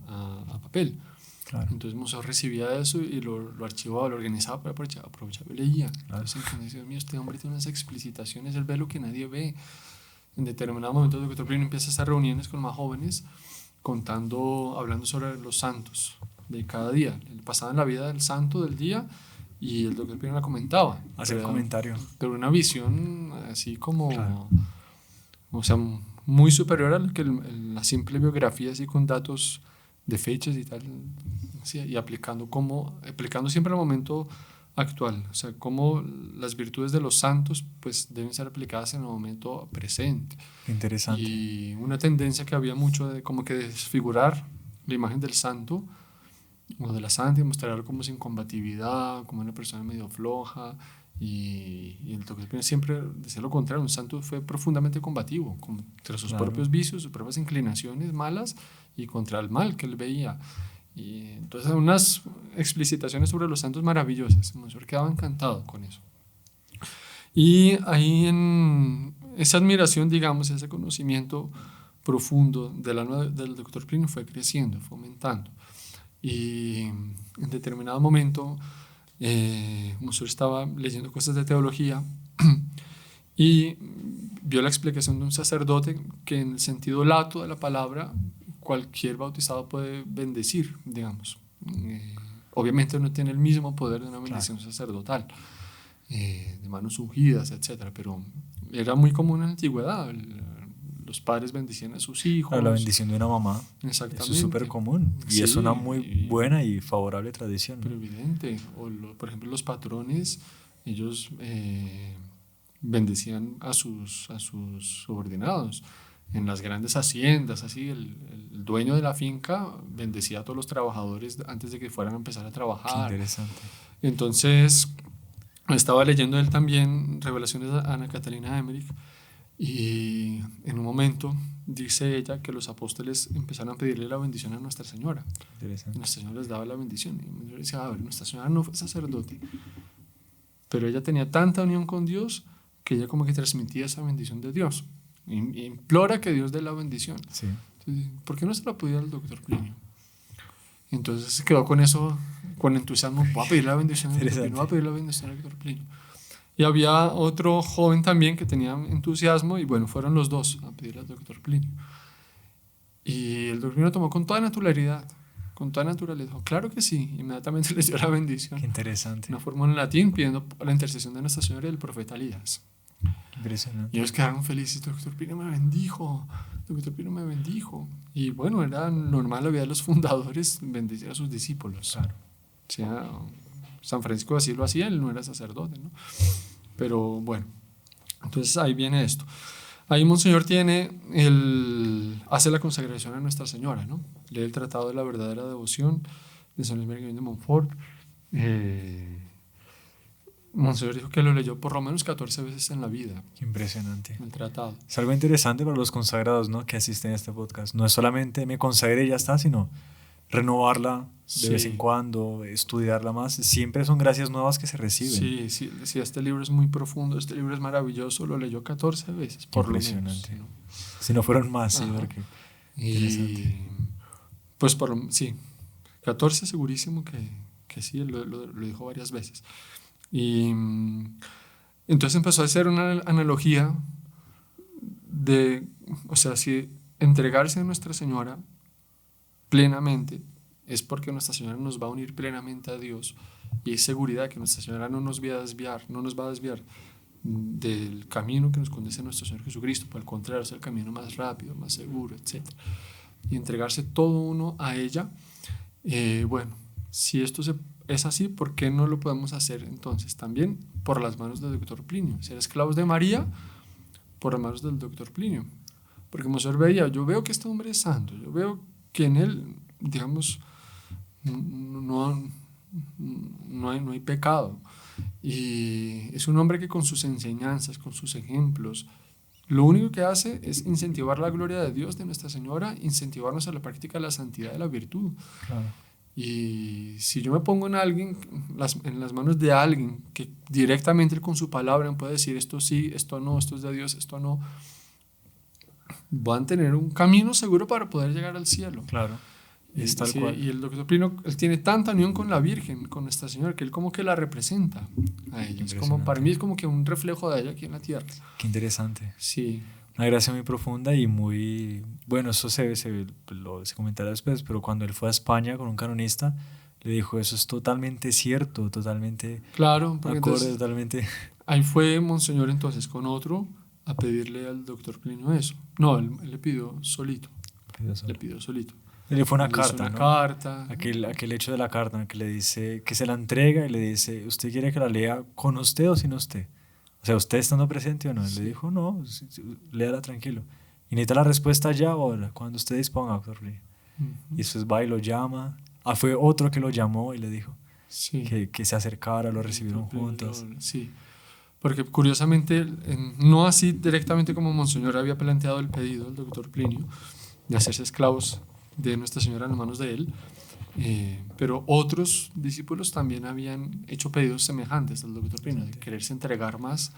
papel. Claro. Entonces Monseñor recibía eso y lo archivaba, lo organizaba, pero aprovechaba y leía. Claro. Entonces, Dios mío, este hombre tiene unas explicitaciones, él ve lo que nadie ve. En determinado momento el doctor Plinio empieza esas reuniones con los más jóvenes, hablando sobre los santos de cada día. Él pasaba en la vida del santo del día y el doctor Plinio la comentaba. Hacía el comentario. Pero una visión así como, claro, o sea, muy superior a lo que la simple biografía, así con datos de fechas y tal, ¿sí? Y aplicando siempre al momento actual, o sea, cómo las virtudes de los santos pues deben ser aplicadas en el momento presente. Interesante. Y una tendencia que había mucho de como que desfigurar la imagen del santo o de la santa y mostrarlo como sin combatividad, como una persona medio floja. Y el doctor Plinio siempre decía lo contrario. Un santo fue profundamente combativo contra sus propios vicios, sus propias inclinaciones malas y contra el mal que él veía. Y entonces unas explicitaciones sobre los santos maravillosas. El Monseñor quedaba encantado con eso. Y ahí en esa admiración, digamos, ese conocimiento profundo del doctor Plinio fue creciendo, fue aumentando. Y en determinado momento Monseñor estaba leyendo cosas de teología y vio la explicación de un sacerdote que en el sentido lato de la palabra cualquier bautizado puede bendecir, digamos. Obviamente no tiene el mismo poder de una bendición sacerdotal, de manos ungidas, etc. Pero era muy común en la antigüedad. Los padres bendicían a sus hijos. La bendición de una mamá. Exactamente. Eso es súper común. Y Sí, es una muy buena y favorable tradición, ¿no? Pero evidente. Por ejemplo, los patrones, ellos bendecían a sus subordinados. En las grandes haciendas, así, el dueño de la finca bendecía a todos los trabajadores antes de que fueran a empezar a trabajar. Qué interesante. Entonces, estaba leyendo él también Revelaciones de Ana Catalina Emmerich, y en un momento dice ella que los apóstoles empezaron a pedirle la bendición a Nuestra Señora. Interesante. Nuestra Señora les daba la bendición. Y yo decía, a ver, Nuestra Señora no fue sacerdote, pero ella tenía tanta unión con Dios que ella como que transmitía esa bendición de Dios. Y implora que Dios dé la bendición. Sí. Entonces, ¿por qué no se la podía al doctor Plinio? Entonces se quedó con eso, con entusiasmo. Voy a pedir la bendición al doctor Plinio, voy a pedir la bendición al doctor Plinio. Y había otro joven también que tenía entusiasmo, y bueno, fueron los dos a pedirle al doctor Plinio. Y el doctor Plinio tomó con toda naturalidad, dijo, claro que sí, inmediatamente les dio la bendición. Qué interesante. Una fórmula en latín pidiendo la intercesión de Nuestra Señora y del profeta Elías. Impresionante. Y ellos quedaron felices, doctor Plinio me bendijo, doctor Plinio me bendijo. Y bueno, era normal la vida de los fundadores bendecir a sus discípulos. Claro. O sea, San Francisco así lo hacía, él no era sacerdote, ¿no? Pero bueno, entonces ahí viene esto. Ahí Monseñor hace la consagración a Nuestra Señora, ¿no? Lee el Tratado de la Verdadera Devoción de San Luis Merguerion de Montfort. Monseñor dijo que lo leyó por lo menos 14 veces en la vida. Qué impresionante. El tratado. Es algo interesante para los consagrados, ¿no? Que asisten a este podcast. No es solamente me consagré y ya está, sino renovarla de vez en cuando, estudiarla más. Siempre son gracias nuevas que se reciben. Sí, este libro es muy profundo, este libro es maravilloso, lo leyó 14 veces, por lo menos. Impresionante. ¿No? Si no fueron más, sí, porque y pues sí, 14 segurísimo que sí, lo dijo varias veces. Y entonces empezó a hacer una analogía de, o sea, si entregarse a Nuestra Señora plenamente es porque Nuestra Señora nos va a unir plenamente a Dios, y hay seguridad que Nuestra Señora no nos va a desviar del camino que nos conduce a nuestro Señor Jesucristo. Por el contrario, es el camino más rápido, más seguro, etc. Y entregarse todo uno a ella. Bueno, si esto es así, ¿por qué no lo podemos hacer entonces también por las manos del doctor Plinio? Ser esclavos de María por las manos del doctor Plinio. Porque Monseñor veía, yo veo que este hombre es santo, yo veo que en él, digamos, no hay pecado. Y es un hombre que con sus enseñanzas, con sus ejemplos, lo único que hace es incentivar la gloria de Dios, de Nuestra Señora, incentivarnos a la práctica de la santidad, de la virtud. Claro. Y si yo me pongo en las manos de alguien que directamente él con su palabra puede decir esto sí, esto no, esto es de Dios, esto no, van a tener un camino seguro para poder llegar al cielo. Claro. Es tal cual. Y el doctor Plinio, él tiene tanta unión con la Virgen, con Nuestra Señora, que él como que la representa a ella. Para mí es como que un reflejo de ella aquí en la tierra. Qué interesante. Sí. Una gracia muy profunda y muy... Bueno, eso se comentará después, pero cuando él fue a España con un canonista, le dijo, eso es totalmente cierto, totalmente... Claro, porque acorde, totalmente... Ahí fue Monseñor entonces con otro a pedirle al doctor Plinio eso. No, él le pidió solito. Le pidió solito. Le fue una carta, una ¿no? carta. Aquel hecho de la carta en el que le dice, que se la entrega y le dice, ¿usted quiere que la lea con usted o sin usted? O sea, ¿usted estando presente o no? Él le dijo, no, léala tranquilo. Y necesita la respuesta ya o ahora, cuando usted disponga, doctor Plinio. Y después va y lo llama. Fue otro que lo llamó y le dijo que se acercara, lo recibieron juntos. Sí, porque curiosamente, no así directamente como Monseñor había planteado el pedido del doctor Plinio, de hacerse esclavos de Nuestra Señora en las manos de él, pero otros discípulos también habían hecho pedidos semejantes al doctor Plinio, de quererse entregar más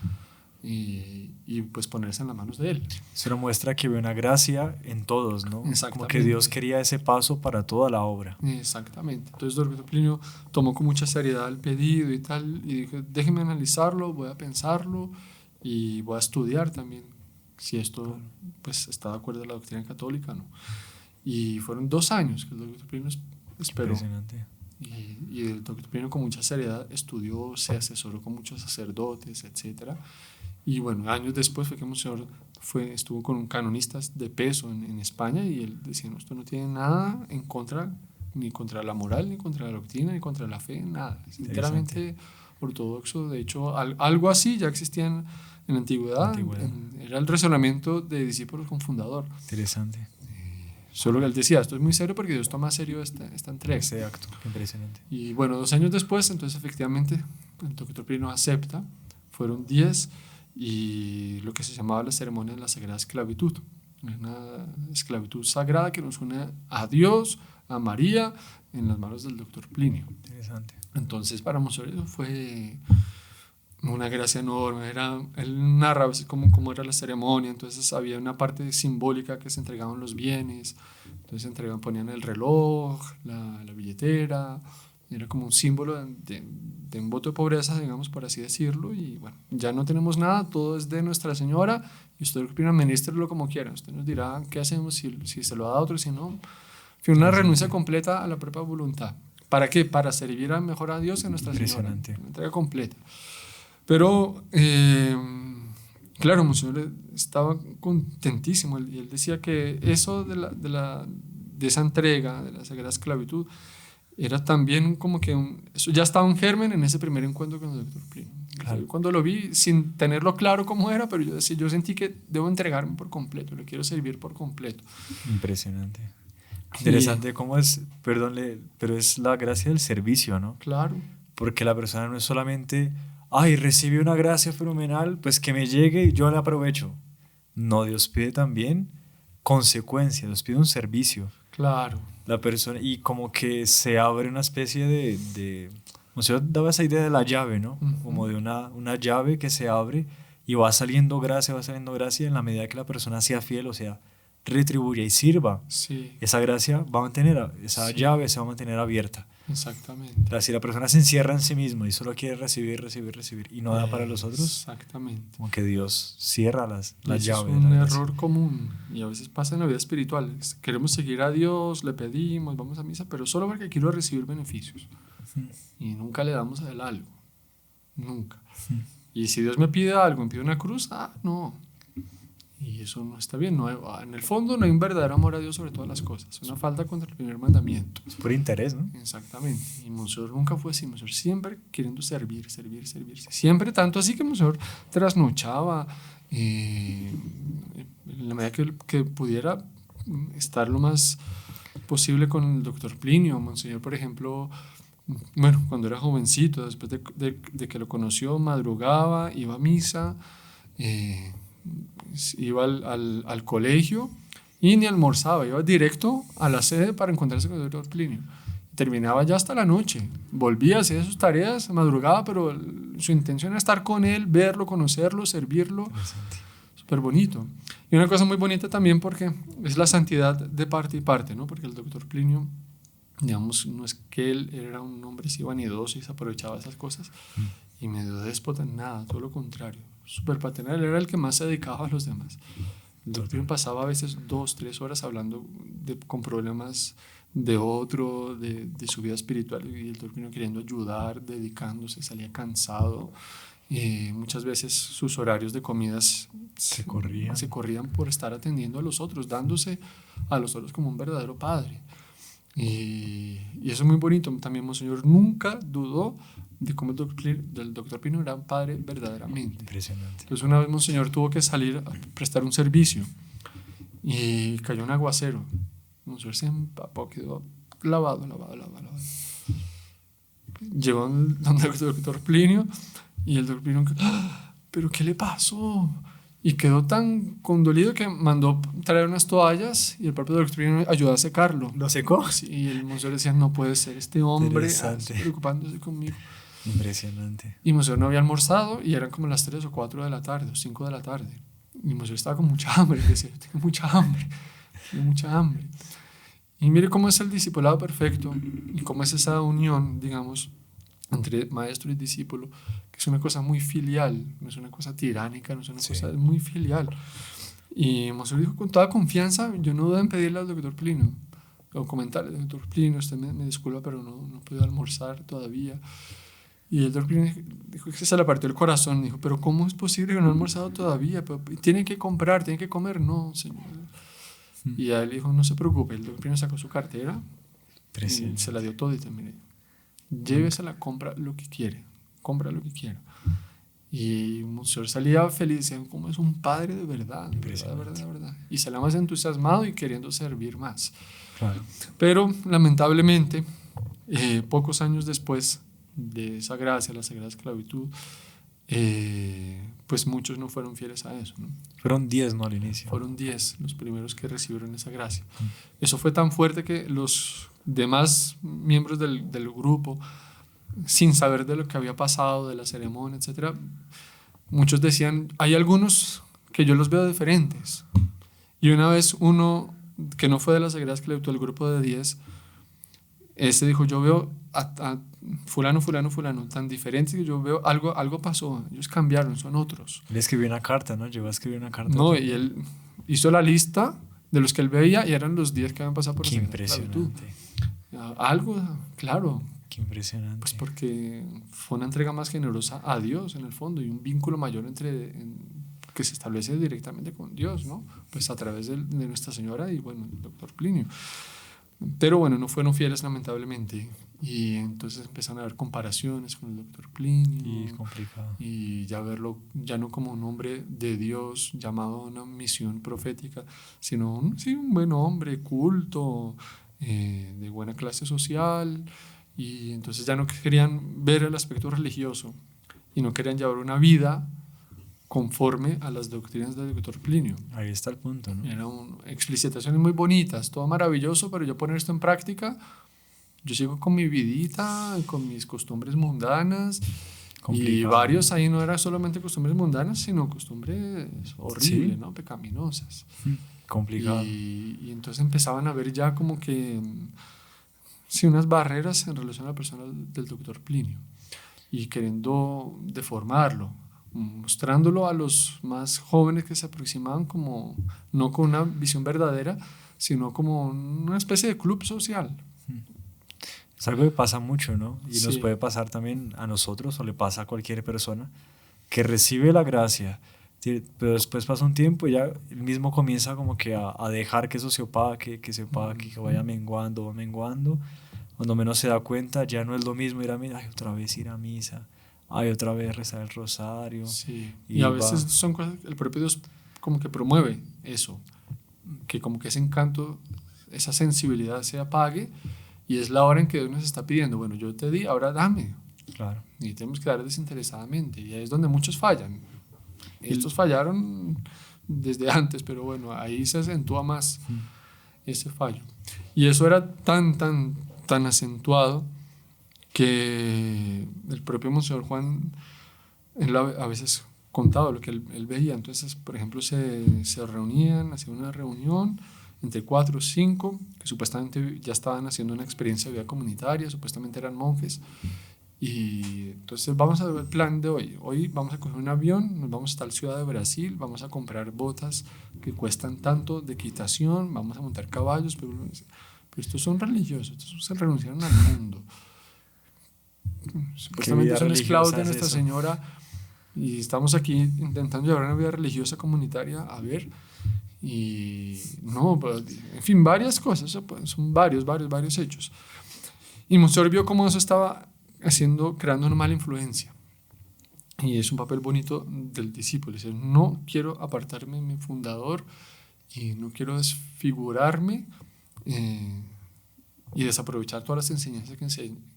y pues ponerse en las manos de él. Eso muestra que ve una gracia en todos, ¿no? Como que Dios quería ese paso para toda la obra. Exactamente. Entonces el doctor Plinio tomó con mucha seriedad el pedido y tal, y dijo, déjeme analizarlo, voy a pensarlo y voy a estudiar también si esto pues está de acuerdo a la doctrina católica, ¿no? Y fueron 2 años que el doctor Plinio esperó. Impresionante. Y el doctor Plinio con mucha seriedad estudió, se asesoró con muchos sacerdotes, etc. Y bueno, años después fue que Monseñor estuvo con un canonista de peso en España, y él decía, no, esto no tiene nada en contra, ni contra la moral, ni contra la doctrina, ni contra la fe, nada. Es enteramente ortodoxo. De hecho, algo así ya existía en la antigüedad. Era el razonamiento de discípulos con fundador. Interesante. Solo que él decía, esto es muy serio porque Dios toma serio esta entrega. Ese acto, qué impresionante. Y bueno, 2 años después, entonces efectivamente, el doctor Plinio acepta. Fueron 10, y lo que se llamaba la ceremonia de la Sagrada Esclavitud. Una esclavitud sagrada que nos une a Dios, a María, en las manos del doctor Plinio. Interesante. Entonces, para Monseñor eso fue una gracia enorme. Él narra a veces cómo era la ceremonia. Entonces había una parte simbólica que se entregaban los bienes. Entonces ponían el reloj, la billetera. Era como un símbolo de un voto de pobreza, digamos, por así decirlo. Y bueno, ya no tenemos nada, todo es de Nuestra Señora, y usted administrelo como quiera. Usted nos dirá qué hacemos, si se lo da a otro, si no. Fue una renuncia completa a la propia voluntad. ¿Para qué? Para servir mejor a Dios y a Nuestra Señora. Una entrega completa. Pero, claro, Monseñor estaba contentísimo, y él decía que eso de esa entrega, de la Sagrada Esclavitud, era también como que eso ya estaba un germen en ese primer encuentro con el doctor Plinio. Claro. Cuando lo vi, sin tenerlo claro cómo era, pero yo sentí que debo entregarme por completo, le quiero servir por completo. Impresionante. Interesante cómo es, perdón, pero es la gracia del servicio, ¿no? Claro. Porque la persona no es solamente, recibí una gracia fenomenal, pues que me llegue y yo la aprovecho. No, Dios pide también consecuencias, Dios pide un servicio. Claro. La persona, y como que se abre una especie o sea, daba esa idea de la llave, ¿no? Como de una llave que se abre y va saliendo gracia en la medida que la persona sea fiel, o sea, retribuya y sirva. Sí. Esa gracia va a mantener, esa llave se va a mantener abierta. Exactamente. Si la persona se encierra en sí misma y solo quiere recibir y no da para los otros, exactamente, como que Dios cierra las llaves. Es un error común, y a veces pasa en la vida espiritual. Queremos seguir a Dios, le pedimos, vamos a misa, pero solo porque quiero recibir beneficios. Y nunca le damos a Él algo. Nunca. Y si Dios me pide algo, me pide una cruz, no. Y eso no está bien. En el fondo no hay un verdadero amor a Dios sobre todas las cosas. Es una falta contra el primer mandamiento. Es por interés, ¿no? Exactamente. Y Monseñor nunca fue así. Monseñor siempre queriendo servir. Siempre, tanto así que Monseñor trasnochaba en la medida que pudiera estar lo más posible con el doctor Plinio. Monseñor, por ejemplo, cuando era jovencito, después de que lo conoció, madrugaba, iba a misa, iba al colegio y ni almorzaba, iba directo a la sede para encontrarse con el doctor Plinio. Terminaba ya hasta la noche, volvía a hacer sus tareas, madrugaba, pero su intención era estar con él, verlo, conocerlo, servirlo. Súper bonito. Y una cosa muy bonita también, porque es la santidad de parte y parte, ¿no? Porque el doctor Plinio, digamos, no es que él era un hombre así vanidoso y se aprovechaba de esas cosas y medio déspota, nada, todo lo contrario. Súper paternal, era el que más se dedicaba a los demás. El doctor Plinio pasaba a veces 2-3 horas hablando con problemas de otro, de su vida espiritual, y el doctor Plinio queriendo ayudar, dedicándose, salía cansado. Muchas veces sus horarios de comidas se corrían por estar atendiendo a los otros, dándose a los otros como un verdadero padre. Y eso es muy bonito. También Monseñor nunca dudó de cómo el doctor Plinio era un padre verdaderamente. Impresionante. Entonces una vez Monseñor tuvo que salir a prestar un servicio y cayó un aguacero. Monseñor se empapó, quedó lavado. Llegó donde el doctor Plinio y el doctor Plinio, ¿pero qué le pasó? Y quedó tan condolido que mandó traer unas toallas y el propio doctor Plinio ayudó a secarlo. ¿Lo secó? Sí, y el Monseñor decía, no puede ser este hombre preocupándose conmigo. Impresionante. Y Monseñor no había almorzado y eran como las 3 o 4 de la tarde o 5 de la tarde. Y Monseñor estaba con mucha hambre y decía, tengo mucha hambre. Y mire cómo es el discipulado perfecto y cómo es esa unión, digamos, entre maestro y discípulo, que es una cosa muy filial, no es una cosa tiránica, no es una cosa, es muy filial. Y Monseñor dijo con toda confianza, yo no dudo en pedirle al doctor Plinio, o comentarle, doctor Plinio, usted me disculpa, pero no he podido almorzar todavía. Y el doctor Plinio dijo que se le partió el corazón. Dijo, pero ¿cómo es posible que no ha almorzado todavía? Tiene que comprar, tiene que comer. No, señor. Y a él dijo, no se preocupe. El doctor Plinio sacó su cartera y se la dio todita. Mire, llévesela, compra lo que quiere. Compra lo que quiera. Y Monseñor salía feliz, decía, ¿cómo es un padre de verdad? De verdad. Y salía más entusiasmado y queriendo servir más. Claro. Pero lamentablemente, pocos años después de esa gracia, la sagrada esclavitud, pues muchos no fueron fieles a eso, ¿no? Fueron 10, ¿no? Al inicio. Fueron 10 los primeros que recibieron esa gracia. Eso fue tan fuerte que los demás miembros del grupo, sin saber de lo que había pasado, de la ceremonia, etc., muchos decían, hay algunos que yo los veo diferentes. Y una vez uno que no fue de la sagrada esclavitud, el grupo de 10, ese dijo, yo veo a fulano, tan diferentes que yo veo algo pasó, ellos cambiaron, son otros. Él escribió una carta, ¿no? Llegó a escribir una carta. No, y él hizo la lista de los que él veía y eran los 10 que habían pasado por Qué la impresionante. esclavitud. Algo, claro. Qué impresionante. Pues porque fue una entrega más generosa a Dios en el fondo y un vínculo mayor que se establece directamente con Dios, ¿no? Pues a través de Nuestra Señora y bueno, el doctor Plinio. Pero bueno, no fueron fieles lamentablemente y entonces empezaron a haber comparaciones con el doctor Plinio Y complicado. y ya verlo ya no como un hombre de Dios llamado a una misión profética, sino un buen hombre culto, de buena clase social, y entonces ya no querían ver el aspecto religioso y no querían llevar una vida conforme a las doctrinas del doctor Plinio. Ahí está el punto, ¿no? Eran explicitaciones muy bonitas, todo maravilloso, pero yo poner esto en práctica, yo sigo con mi vidita, con mis costumbres mundanas. Complicado. Y varios ahí no eran solamente costumbres mundanas, sino costumbres horribles, ¿no? Pecaminosas. Complicado. Y entonces empezaban a ver ya como que sí, unas barreras en relación a la persona del doctor Plinio y queriendo deformarlo, mostrándolo a los más jóvenes que se aproximaban como no con una visión verdadera, sino como una especie de club social. Es algo que pasa mucho, ¿no? Y Sí. nos puede pasar también a nosotros o le pasa a cualquier persona que recibe la gracia, pero después pasa un tiempo y ya él mismo comienza como que a dejar que eso se opaque, que vaya menguando. Cuando menos se da cuenta ya no es lo mismo ir a misa, ay, otra vez ir a misa, ay, otra vez rezar el rosario. Sí. Y a veces son cosas que el propio Dios como que promueve eso, que como que ese encanto, esa sensibilidad se apague y es la hora en que Dios nos está pidiendo, bueno, yo te di, ahora dame. Claro. Y tenemos que dar desinteresadamente y ahí es donde muchos fallan. Estos fallaron desde antes, pero bueno, ahí se acentúa más ese fallo. Y eso era tan acentuado que el propio Monseñor Juan, él a veces contaba lo que él veía. Entonces, por ejemplo, se reunían, hacían una reunión entre 4 o 5, que supuestamente ya estaban haciendo una experiencia de vida comunitaria, supuestamente eran monjes. Y entonces vamos a ver el plan de hoy. Hoy vamos a coger un avión, nos vamos a tal ciudad de Brasil, vamos a comprar botas que cuestan tanto de equitación, vamos a montar caballos, pero estos son religiosos, estos se renunciaron al mundo. Supuestamente son esclavos de Nuestra Señora y estamos aquí intentando llevar una vida religiosa comunitaria, a ver, y no, en fin, varias cosas, son varios hechos. Y Monseñor vio cómo eso estaba creando una mala influencia. Y es un papel bonito del discípulo. Dice, no quiero apartarme de mi fundador y no quiero desfigurarme y desaprovechar todas las enseñanzas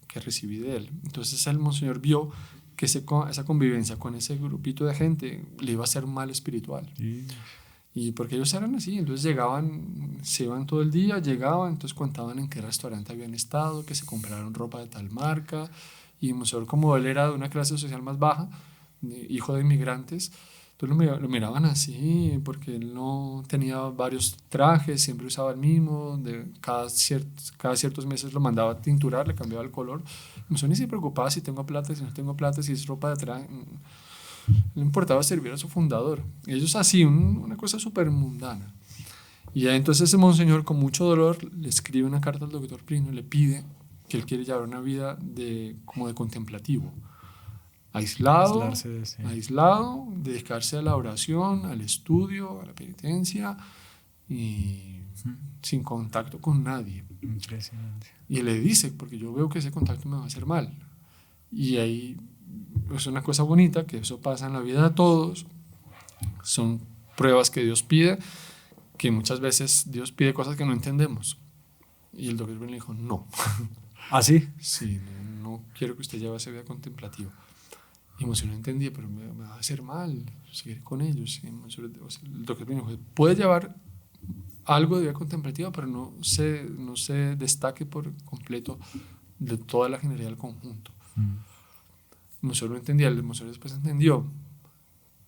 que recibí de él. Entonces el Monseñor vio que esa convivencia con ese grupito de gente le iba a hacer un mal espiritual. Sí. Y porque ellos eran así, entonces llegaban, se iban todo el día, llegaban, entonces contaban en qué restaurante habían estado, que se compraron ropa de tal marca, y Monseñor, como él era de una clase social más baja, hijo de inmigrantes, entonces lo miraban así, porque él no tenía varios trajes, siempre usaba el mismo, cada ciertos meses lo mandaba a tinturar, le cambiaba el color. Monseñor ni se preocupaba si tengo plata, si no tengo plata, si es ropa de traje. Le importaba servir a su fundador. Ellos así, una cosa súper mundana. Y entonces ese monseñor con mucho dolor le escribe una carta al doctor Plinio y le pide que él quiere llevar una vida como de contemplativo, aislado, aislado, dedicarse a la oración, al estudio, a la penitencia y sin contacto con nadie. Impresionante. Y él le dice, porque yo veo que ese contacto me va a hacer mal. Y ahí es una cosa bonita, que eso pasa en la vida de todos. Son pruebas que Dios pide, que muchas veces Dios pide cosas que no entendemos. Y el doctor le dijo, no. ¿Ah, sí? Sí, no quiero que usted lleve esa vida contemplativa. Y Monseñor no entendía, pero me va a hacer mal seguir con ellos. Y el doctor me dijo, puede llevar algo de vida contemplativa, pero no se destaque por completo de toda la generalidad del conjunto. Monseñor no entendía, el Monseñor después entendió,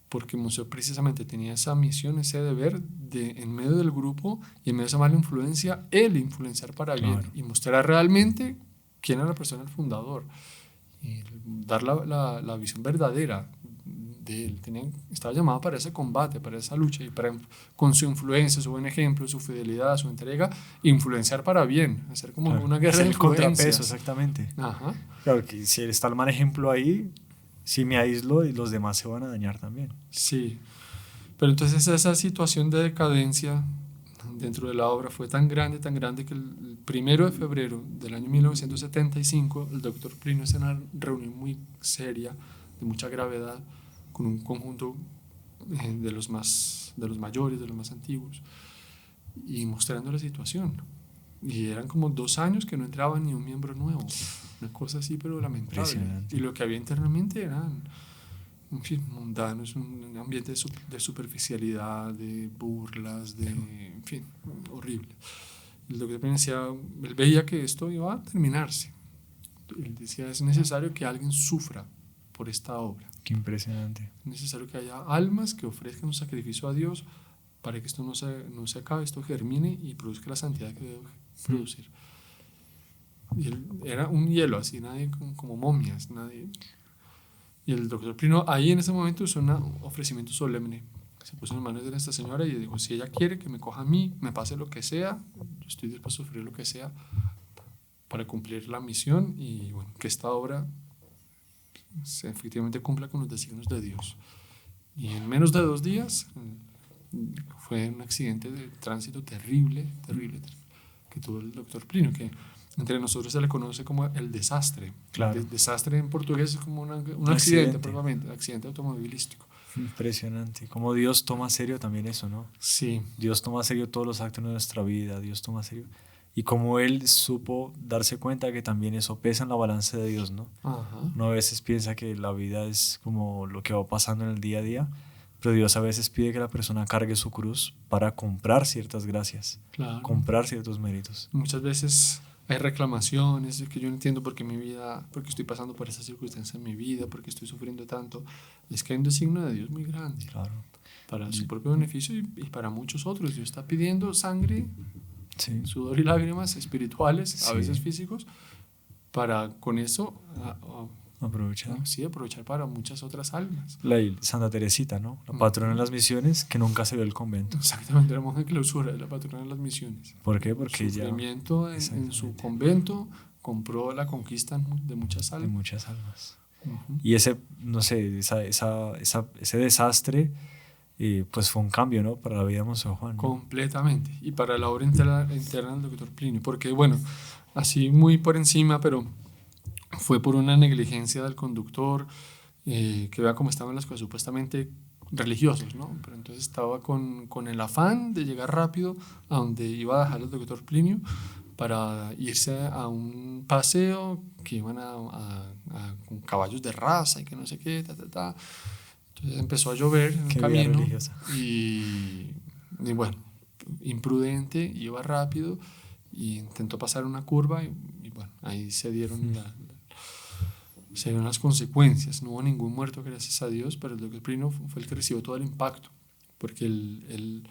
porque Monseñor precisamente tenía esa misión, ese deber de, en medio del grupo y en medio de esa mala influencia, él influenciar para bien y mostrar realmente quién era la persona, el fundador, y dar la visión verdadera de él. Estaba llamado para ese combate, para esa lucha, y con su influencia, su buen ejemplo, su fidelidad, su entrega, influenciar para bien, hacer como una guerra de influencias. El contrapeso, exactamente. Ajá. Claro que si está el mal ejemplo ahí, si me aíslo y los demás se van a dañar también. Sí, pero entonces esa situación de decadencia dentro de la obra fue tan grande que el 1 de febrero del año 1975 el doctor Plinio hace una reunión muy seria, de mucha gravedad, con un conjunto de los mayores, de los más antiguos, y mostrando la situación. Y eran como 2 años que no entraba ni un miembro nuevo, una cosa así, pero lamentable. Y lo que había internamente eran, en fin, mundanos, un ambiente de superficialidad, de burlas, en fin, horrible. El doctor decía, él veía que esto iba a terminarse. Él decía, es necesario que alguien sufra por esta obra. Qué impresionante. Es necesario que haya almas que ofrezcan un sacrificio a Dios para que esto no se acabe, esto germine y produzca la santidad que debe producir. Y él era un hielo así, nadie como momias, nadie. Y el doctor Plinio ahí en ese momento hizo un ofrecimiento solemne. Se puso en manos de Nuestra Señora y dijo, si ella quiere que me coja a mí, me pase lo que sea, yo estoy dispuesto a sufrir lo que sea para cumplir la misión y bueno, que esta obra efectivamente cumpla con los designios de Dios. Y en menos de 2 días fue un accidente de tránsito terrible que tuvo el doctor Plinio, que entre nosotros se le conoce como el desastre. Claro. El desastre en portugués es como un accidente, propiamente, accidente automovilístico. Impresionante. Como Dios toma serio también eso, ¿no? Sí. Dios toma serio todos los actos de nuestra vida, Dios toma serio. Y como Él supo darse cuenta que también eso pesa en la balanza de Dios, ¿no? Ajá. Uno a veces piensa que la vida es como lo que va pasando en el día a día, pero Dios a veces pide que la persona cargue su cruz para comprar ciertas gracias, Claro. comprar ciertos méritos. Muchas veces hay reclamaciones, es que yo no entiendo por qué estoy pasando por esa circunstancia en mi vida, por qué estoy sufriendo tanto. Es que hay un designio de Dios muy grande. Claro. Para su propio beneficio y para muchos otros. Dios está pidiendo sangre, Sí. sudor y lágrimas espirituales, Sí. a veces físicos, para con eso aprovechar para muchas otras almas. Santa Teresita, ¿no? La patrona de las misiones, que nunca salió del convento. Exactamente, la monja de clausura, la patrona de las misiones. ¿Por qué? Porque el sufrimiento en su convento compró la conquista de muchas almas. De muchas almas. Uh-huh. Y ese desastre, pues fue un cambio, ¿no? Para la vida de Monseñor Juan, ¿no? Completamente. Y para la obra interna del doctor Plinio. Porque, bueno, así muy por encima, pero fue por una negligencia del conductor, que vea cómo estaban las cosas, supuestamente religiosos, ¿no? Pero entonces estaba con el afán de llegar rápido a donde iba a dejar el doctor Plinio para irse a un paseo que iban con caballos de raza y que no sé qué, Entonces empezó a llover en el camino y bueno, imprudente, iba rápido y intentó pasar una curva y bueno, ahí se dieron las consecuencias. No hubo ningún muerto, gracias a Dios, pero el doctor Plinio fue el que recibió todo el impacto, porque el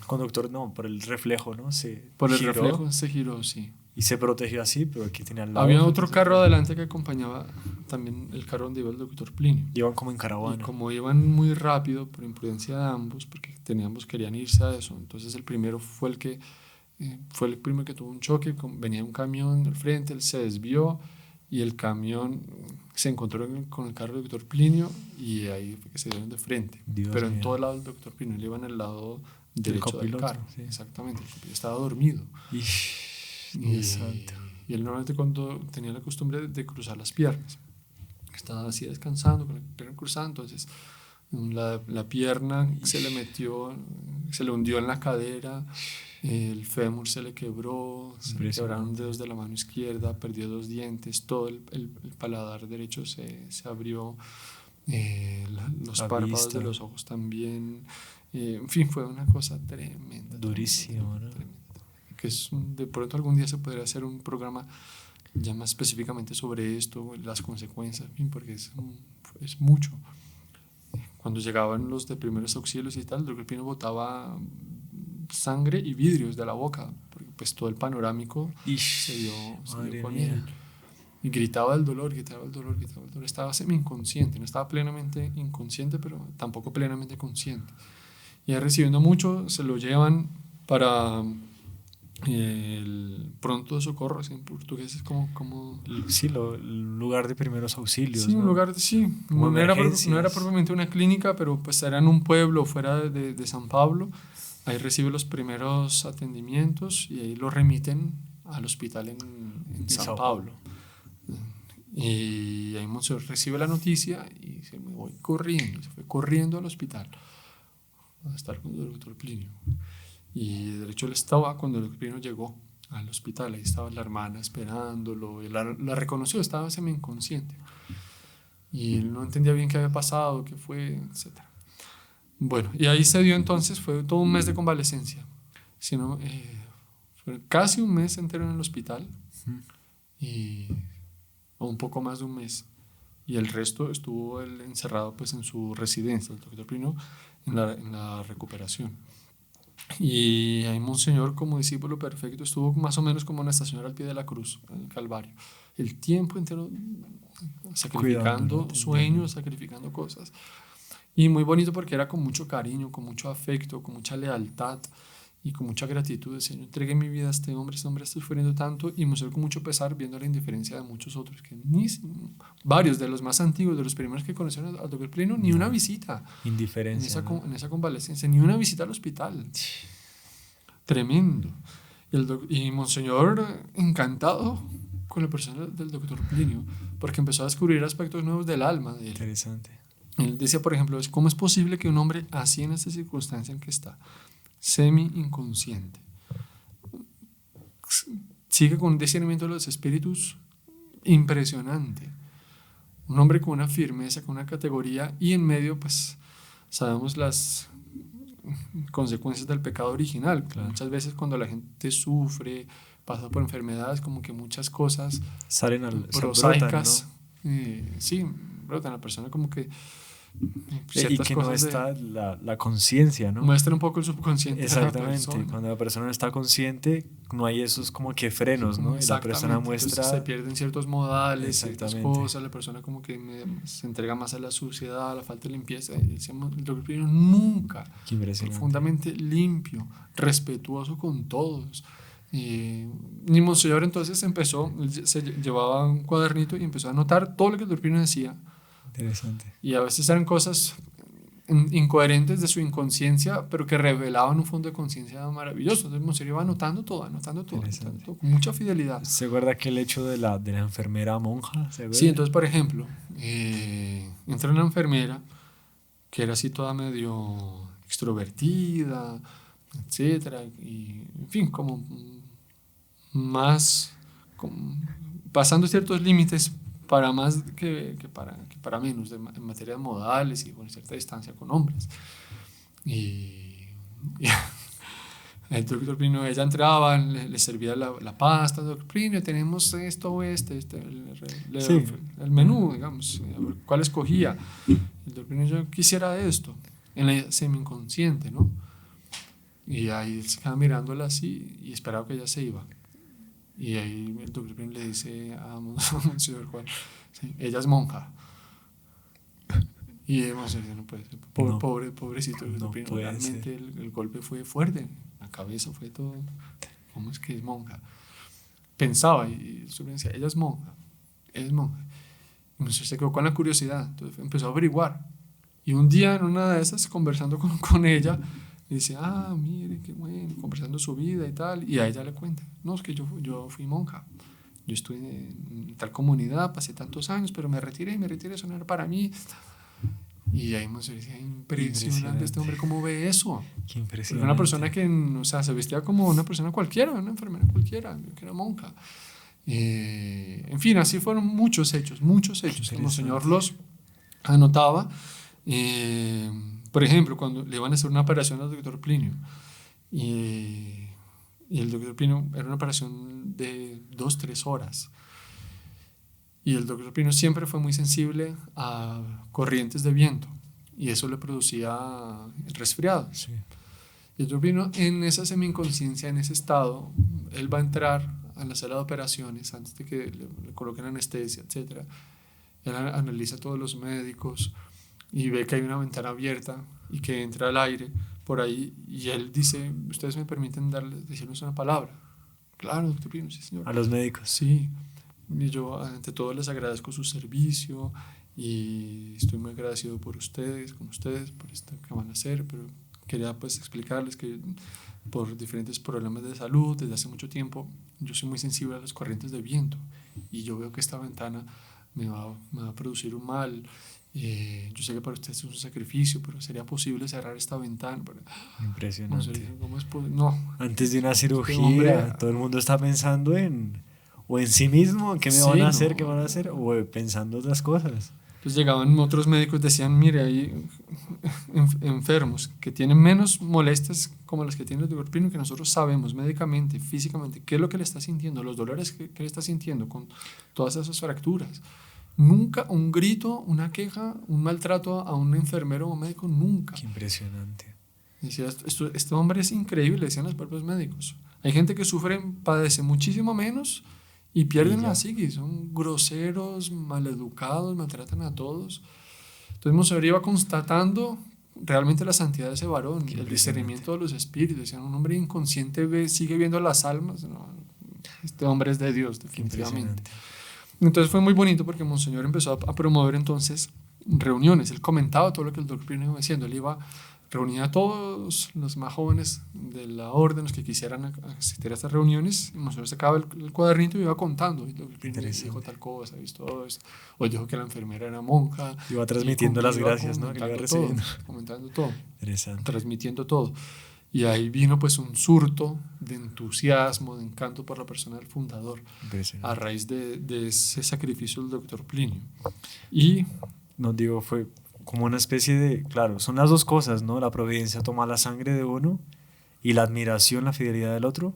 conductor no, por el reflejo, ¿no? Por el reflejo se giró, sí. Y se protegió así, pero aquí tenía al lado. Había otro carro adelante que acompañaba también el carro donde iba el doctor Plinio. Iban como en caravana. Y como iban muy rápido, por imprudencia de ambos, porque querían irse a eso, entonces el primero fue el que tuvo un choque, venía un camión al frente, él se desvió y el camión se encontró con el carro del doctor Plinio y ahí fue que se dieron de frente. Dios pero mío. en todo el lado del doctor Plinio, él iba en el lado derecho del carro. Sí. Exactamente, el copiloto estaba dormido. Y él normalmente cuando tenía la costumbre de cruzar las piernas, estaba así descansando con la pierna cruzada, entonces la pierna se le hundió en la cadera, el fémur se le quebró, se le quebraron dedos de la mano izquierda, perdió 2 dientes, todo el paladar derecho se abrió, los párpados de los ojos también, en fin, fue una cosa tremenda. Durísimo, ¿no? Tremenda. Que de pronto algún día se podría hacer un programa ya más específicamente sobre esto, las consecuencias, en fin, porque es mucho. Cuando llegaban los de primeros auxilios y tal, el doctor Plinio botaba sangre y vidrios de la boca, porque pues todo el panorámico se dio con él. Y gritaba el dolor, estaba semi-inconsciente, no estaba plenamente inconsciente, pero tampoco plenamente consciente. Y ahí recibiendo mucho, se lo llevan para el pronto de socorro, en portugués es como sí, el lugar de primeros auxilios. Sí, ¿no? un lugar sí, no era propiamente una clínica, pero pues era en un pueblo fuera de San Pablo. Ahí recibe los primeros atendimientos y ahí lo remiten al hospital en San Pablo. Y ahí Monseñor recibe la noticia y se fue corriendo al hospital a estar con el doctor Plinio. Y de hecho él estaba cuando el doctor Plinio llegó al hospital, ahí estaba la hermana esperándolo, y la reconoció, estaba semi-inconsciente. Y él no entendía bien qué había pasado, qué fue, etc. Bueno, y ahí se dio entonces, fue todo un mes de convalecencia. Fue casi un mes entero en el hospital, o un poco más de un mes. Y el resto estuvo él encerrado pues, en su residencia, el doctor Plinio, en la recuperación. Y ahí Monseñor, como discípulo perfecto, estuvo más o menos como Nuestra Señora al pie de la cruz, en el Calvario. El tiempo entero sacrificando sueños, sacrificando cosas. Y muy bonito porque era con mucho cariño, con mucho afecto, con mucha lealtad y con mucha gratitud. El Señor, entregué mi vida a este hombre está sufriendo tanto. Y Monseñor con mucho pesar viendo la indiferencia de muchos otros, que varios de los más antiguos, de los primeros que conocieron al doctor Plinio, ni una visita. Indiferencia. En esa convalecencia, ni una visita al hospital. Tremendo. Y Monseñor encantado con la persona del doctor Plinio, porque empezó a descubrir aspectos nuevos del alma de él. Interesante. Él decía, por ejemplo, ¿cómo es posible que un hombre así en esta circunstancia en que está, semi-inconsciente, sigue con un discernimiento de los espíritus impresionante? Un hombre con una firmeza, con una categoría, y en medio, pues, sabemos las consecuencias del pecado original. Claro. Muchas veces cuando la gente sufre, pasa por enfermedades, como que muchas cosas salen prosaicas, brotan, ¿no? Sí, brotan. La persona como que y que no está la conciencia, ¿no? Muestra un poco el subconsciente. Exactamente. Cuando la persona no está consciente, no hay esos como que frenos, ¿no? Y la persona muestra. Entonces se pierden ciertos modales, ciertas cosas. La persona como que se entrega más a la suciedad, a la falta de limpieza. Y decíamos, el doctor Plinio nunca, profundamente limpio, respetuoso con todos. Ni Monseñor entonces se llevaba un cuadernito y empezó a anotar todo lo que el doctor Plinio decía. Interesante. Y a veces eran cosas incoherentes de su inconsciencia, pero que revelaban un fondo de conciencia maravilloso. Entonces Monseñor iba anotando todo, con mucha fidelidad. ¿Se acuerda aquel hecho de la enfermera monja? Sí, entonces por ejemplo, entra una enfermera que era así toda medio extrovertida, etcétera, y en fin, como más pasando ciertos límites para más que para menos en materia de modales y con cierta distancia con hombres. Y el doctor Plinio, ella entraba, le servía la pasta, doctor Plinio, tenemos esto, el menú, digamos, ¿cuál escogía? El doctor Plinio, yo quisiera esto, en la semi-inconsciente, ¿no? Y ahí se quedaba mirándola así y esperaba que ella se iba. Y ahí el doctor Plinio le dice a Monseñor Juan, sí, ella es monja. Y Monseñor, no puede ser, pobrecito el doctor Plinio, realmente el golpe fue fuerte, la cabeza fue todo, ¿cómo es que es monja? Pensaba y el doctor decía, ella es monja. Y Monseñor se quedó con la curiosidad, entonces empezó a averiguar. Y un día en una de esas, conversando con ella, dice, mire, qué bueno, conversando su vida y tal. Y a ella le cuenta, no, es que yo fui monja. Yo estuve en tal comunidad, pasé tantos años, pero me retiré, eso no era para mí. Y ahí me decía, impresionante este hombre, ¿cómo ve eso? Qué impresionante. Porque una persona que, o sea, se vestía como una persona cualquiera, una enfermera cualquiera, que era monja. En fin, así fueron muchos hechos. El Monseñor los anotaba. Por ejemplo, cuando le iban a hacer una operación al doctor Plinio, y el doctor Plinio era una operación de 2-3 horas, y el doctor Plinio siempre fue muy sensible a corrientes de viento, y eso le producía resfriado. Sí. Y el doctor Plinio, en esa semi-inconsciencia, en ese estado, él va a entrar a la sala de operaciones antes de que le coloquen anestesia, etc. Él analiza a todos los médicos y ve que hay una ventana abierta y que entra el aire por ahí, y él dice, ¿ustedes me permiten decirles una palabra? Claro, doctor Plinio, sí, señor. A los médicos. Sí, y yo ante todo les agradezco su servicio y estoy muy agradecido por ustedes, con ustedes, por esto que van a hacer, pero quería pues explicarles que por diferentes problemas de salud desde hace mucho tiempo yo soy muy sensible a las corrientes de viento, y yo veo que esta ventana me va a producir un mal. Yo sé que para ustedes es un sacrificio, pero sería posible cerrar esta ventana. Impresionante. ¿Cómo es no. Antes de una cirugía, todo el mundo está pensando o en sí mismo, ¿qué me van a hacer? ¿Qué van a hacer? O pensando otras cosas. Entonces llegaban otros médicos y decían, mire, hay enfermos que tienen menos molestias como las que tiene el doctor Plinio, que nosotros sabemos médicamente, físicamente, qué es lo que le está sintiendo, los dolores que le está sintiendo con todas esas fracturas. Nunca un grito, una queja, un maltrato a un enfermero o médico, nunca. Qué impresionante. Decía, este hombre es increíble, decían los propios médicos. Hay gente que padece muchísimo menos y pierden la psiquis, son groseros, maleducados, maltratan a todos. Entonces Monseñor iba constatando realmente la santidad de ese varón, el discernimiento de los espíritus. Decían, un hombre inconsciente sigue viendo las almas. No, este hombre es de Dios, definitivamente. Entonces fue muy bonito porque Monseñor empezó a promover entonces reuniones. Él comentaba todo lo que el doctor Plinio iba diciendo. Él iba reunir a todos los más jóvenes de la orden, los que quisieran asistir a estas reuniones. Y Monseñor sacaba el cuadernito y iba contando. Y el doctor Plinio dijo tal cosa, visto todo esto. O dijo que la enfermera era monja. Iba transmitiendo las gracias, ¿no? Que iba recibiendo. Comentando todo. Interesante. Transmitiendo todo. Y ahí vino pues un surto de entusiasmo, de encanto por la persona del fundador, a raíz de ese sacrificio del doctor Plinio. Y fue como una especie de, claro, son las dos cosas, ¿no? La providencia toma la sangre de uno y la admiración, la fidelidad del otro,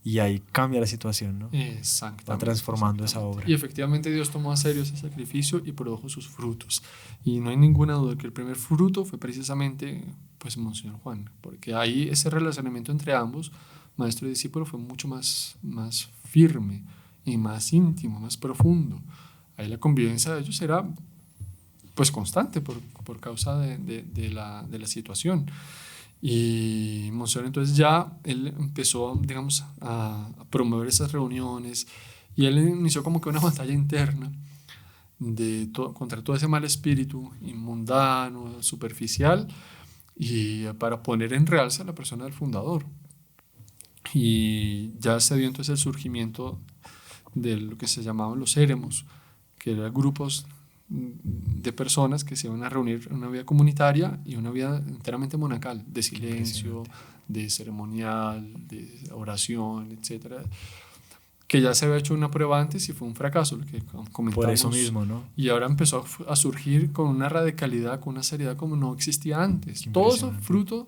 y ahí cambia la situación, ¿no? Exactamente. Va transformando esa obra. Y efectivamente Dios tomó a serio ese sacrificio y produjo sus frutos. Y no hay ninguna duda que el primer fruto fue precisamente pues Monseñor Juan, porque ahí ese relacionamiento entre ambos, maestro y discípulo, fue mucho más firme y más íntimo, más profundo. Ahí la convivencia de ellos era pues constante por causa de la situación. Y Monseñor entonces ya él empezó, digamos, a promover esas reuniones, y él inició como que una batalla interna contra todo ese mal espíritu mundano, superficial, y para poner en realce a la persona del fundador. Y ya se dio entonces el surgimiento de lo que se llamaban los éremos, que eran grupos de personas que se iban a reunir en una vida comunitaria y una vida enteramente monacal, de silencio, de ceremonial, de oración, etcétera, que ya se había hecho una prueba antes y fue un fracaso, lo que comentamos. Por eso mismo, ¿no? Y ahora empezó a surgir con una radicalidad, con una seriedad como no existía antes. Todo eso fruto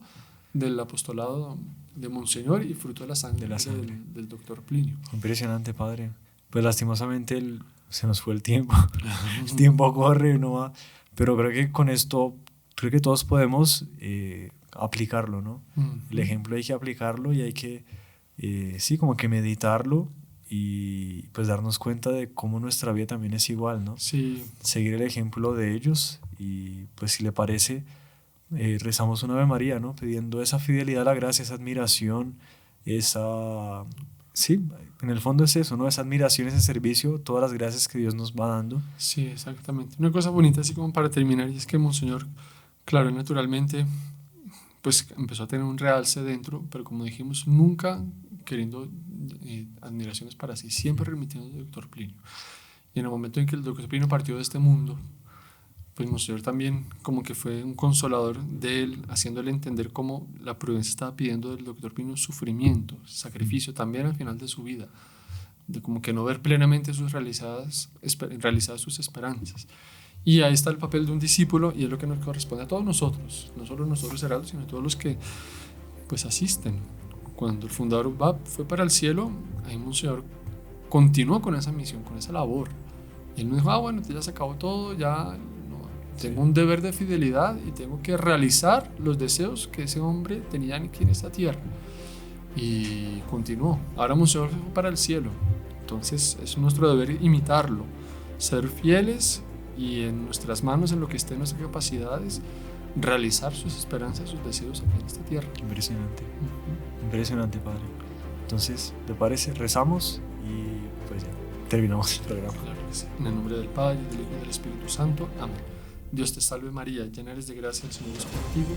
del apostolado de Monseñor y fruto de la sangre, del doctor Plinio. Impresionante, padre. Pues lastimosamente se nos fue el tiempo. El tiempo corre, no va. Pero creo que con esto, creo que todos podemos aplicarlo, ¿no? El ejemplo hay que aplicarlo y hay que, sí, como que meditarlo y pues darnos cuenta de cómo nuestra vida también es igual, ¿no? Sí. Seguir el ejemplo de ellos y pues si le parece, rezamos una Ave María, ¿no? Pidiendo esa fidelidad, la gracia, esa admiración, esa... Sí, en el fondo es eso, ¿no? Esa admiración, ese servicio, todas las gracias que Dios nos va dando. Sí, exactamente. Una cosa bonita así como para terminar, y es que Monseñor, claro, naturalmente, pues empezó a tener un realce dentro, pero como dijimos, nunca queriendo admiraciones para sí, siempre remitiendo al doctor Plinio. Y en el momento en que el doctor Plinio partió de este mundo, pues Monseñor también como que fue un consolador de él, haciéndole entender cómo la prudencia estaba pidiendo del doctor Plinio sacrificio, también al final de su vida, de como que no ver plenamente realizadas sus esperanzas. Y ahí está el papel de un discípulo, y es lo que nos corresponde a todos nosotros, no solo nosotros heraldos, sino a todos los que pues asisten. Cuando el fundador fue para el cielo, ahí Monseñor continuó con esa misión, con esa labor. Y él no dijo, bueno, ya se acabó todo, ya no, tengo un deber de fidelidad y tengo que realizar los deseos que ese hombre tenía aquí en esta tierra. Y continuó. Ahora Monseñor fue para el cielo. Entonces es nuestro deber imitarlo, ser fieles y en nuestras manos, en lo que esté en nuestras capacidades, realizar sus esperanzas, sus deseos aquí en esta tierra. Impresionante. Impresionante, Padre. Entonces, ¿te parece? Rezamos y pues ya terminamos el programa. Claro que sí. En el nombre del Padre, del Hijo y del Espíritu Santo. Amén. Dios te salve María, llena eres de gracia, el Señor es contigo.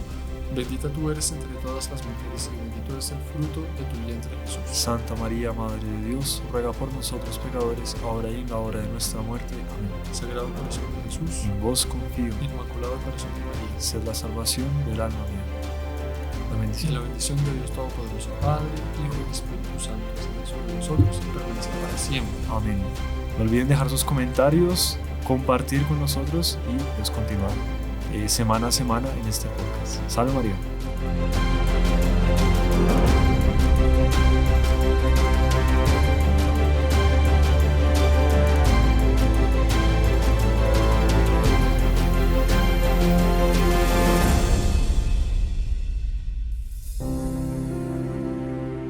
Bendita tú eres entre todas las mujeres y bendito es el fruto de tu vientre, Jesús. Santa María, Madre de Dios, ruega por nosotros pecadores, ahora y en la hora de nuestra muerte. Amén. Sagrado corazón de Jesús, En vos confío. Inmaculado corazón de María, Sed la salvación del alma mía. La y bendición. la bendición de Dios Todopoderoso, Padre, Hijo y Espíritu Santo, descienda sobre nosotros y permanezca para siempre. Amén. No olviden dejar sus comentarios, compartir con nosotros y pues continuar semana a semana en este podcast. Salve María.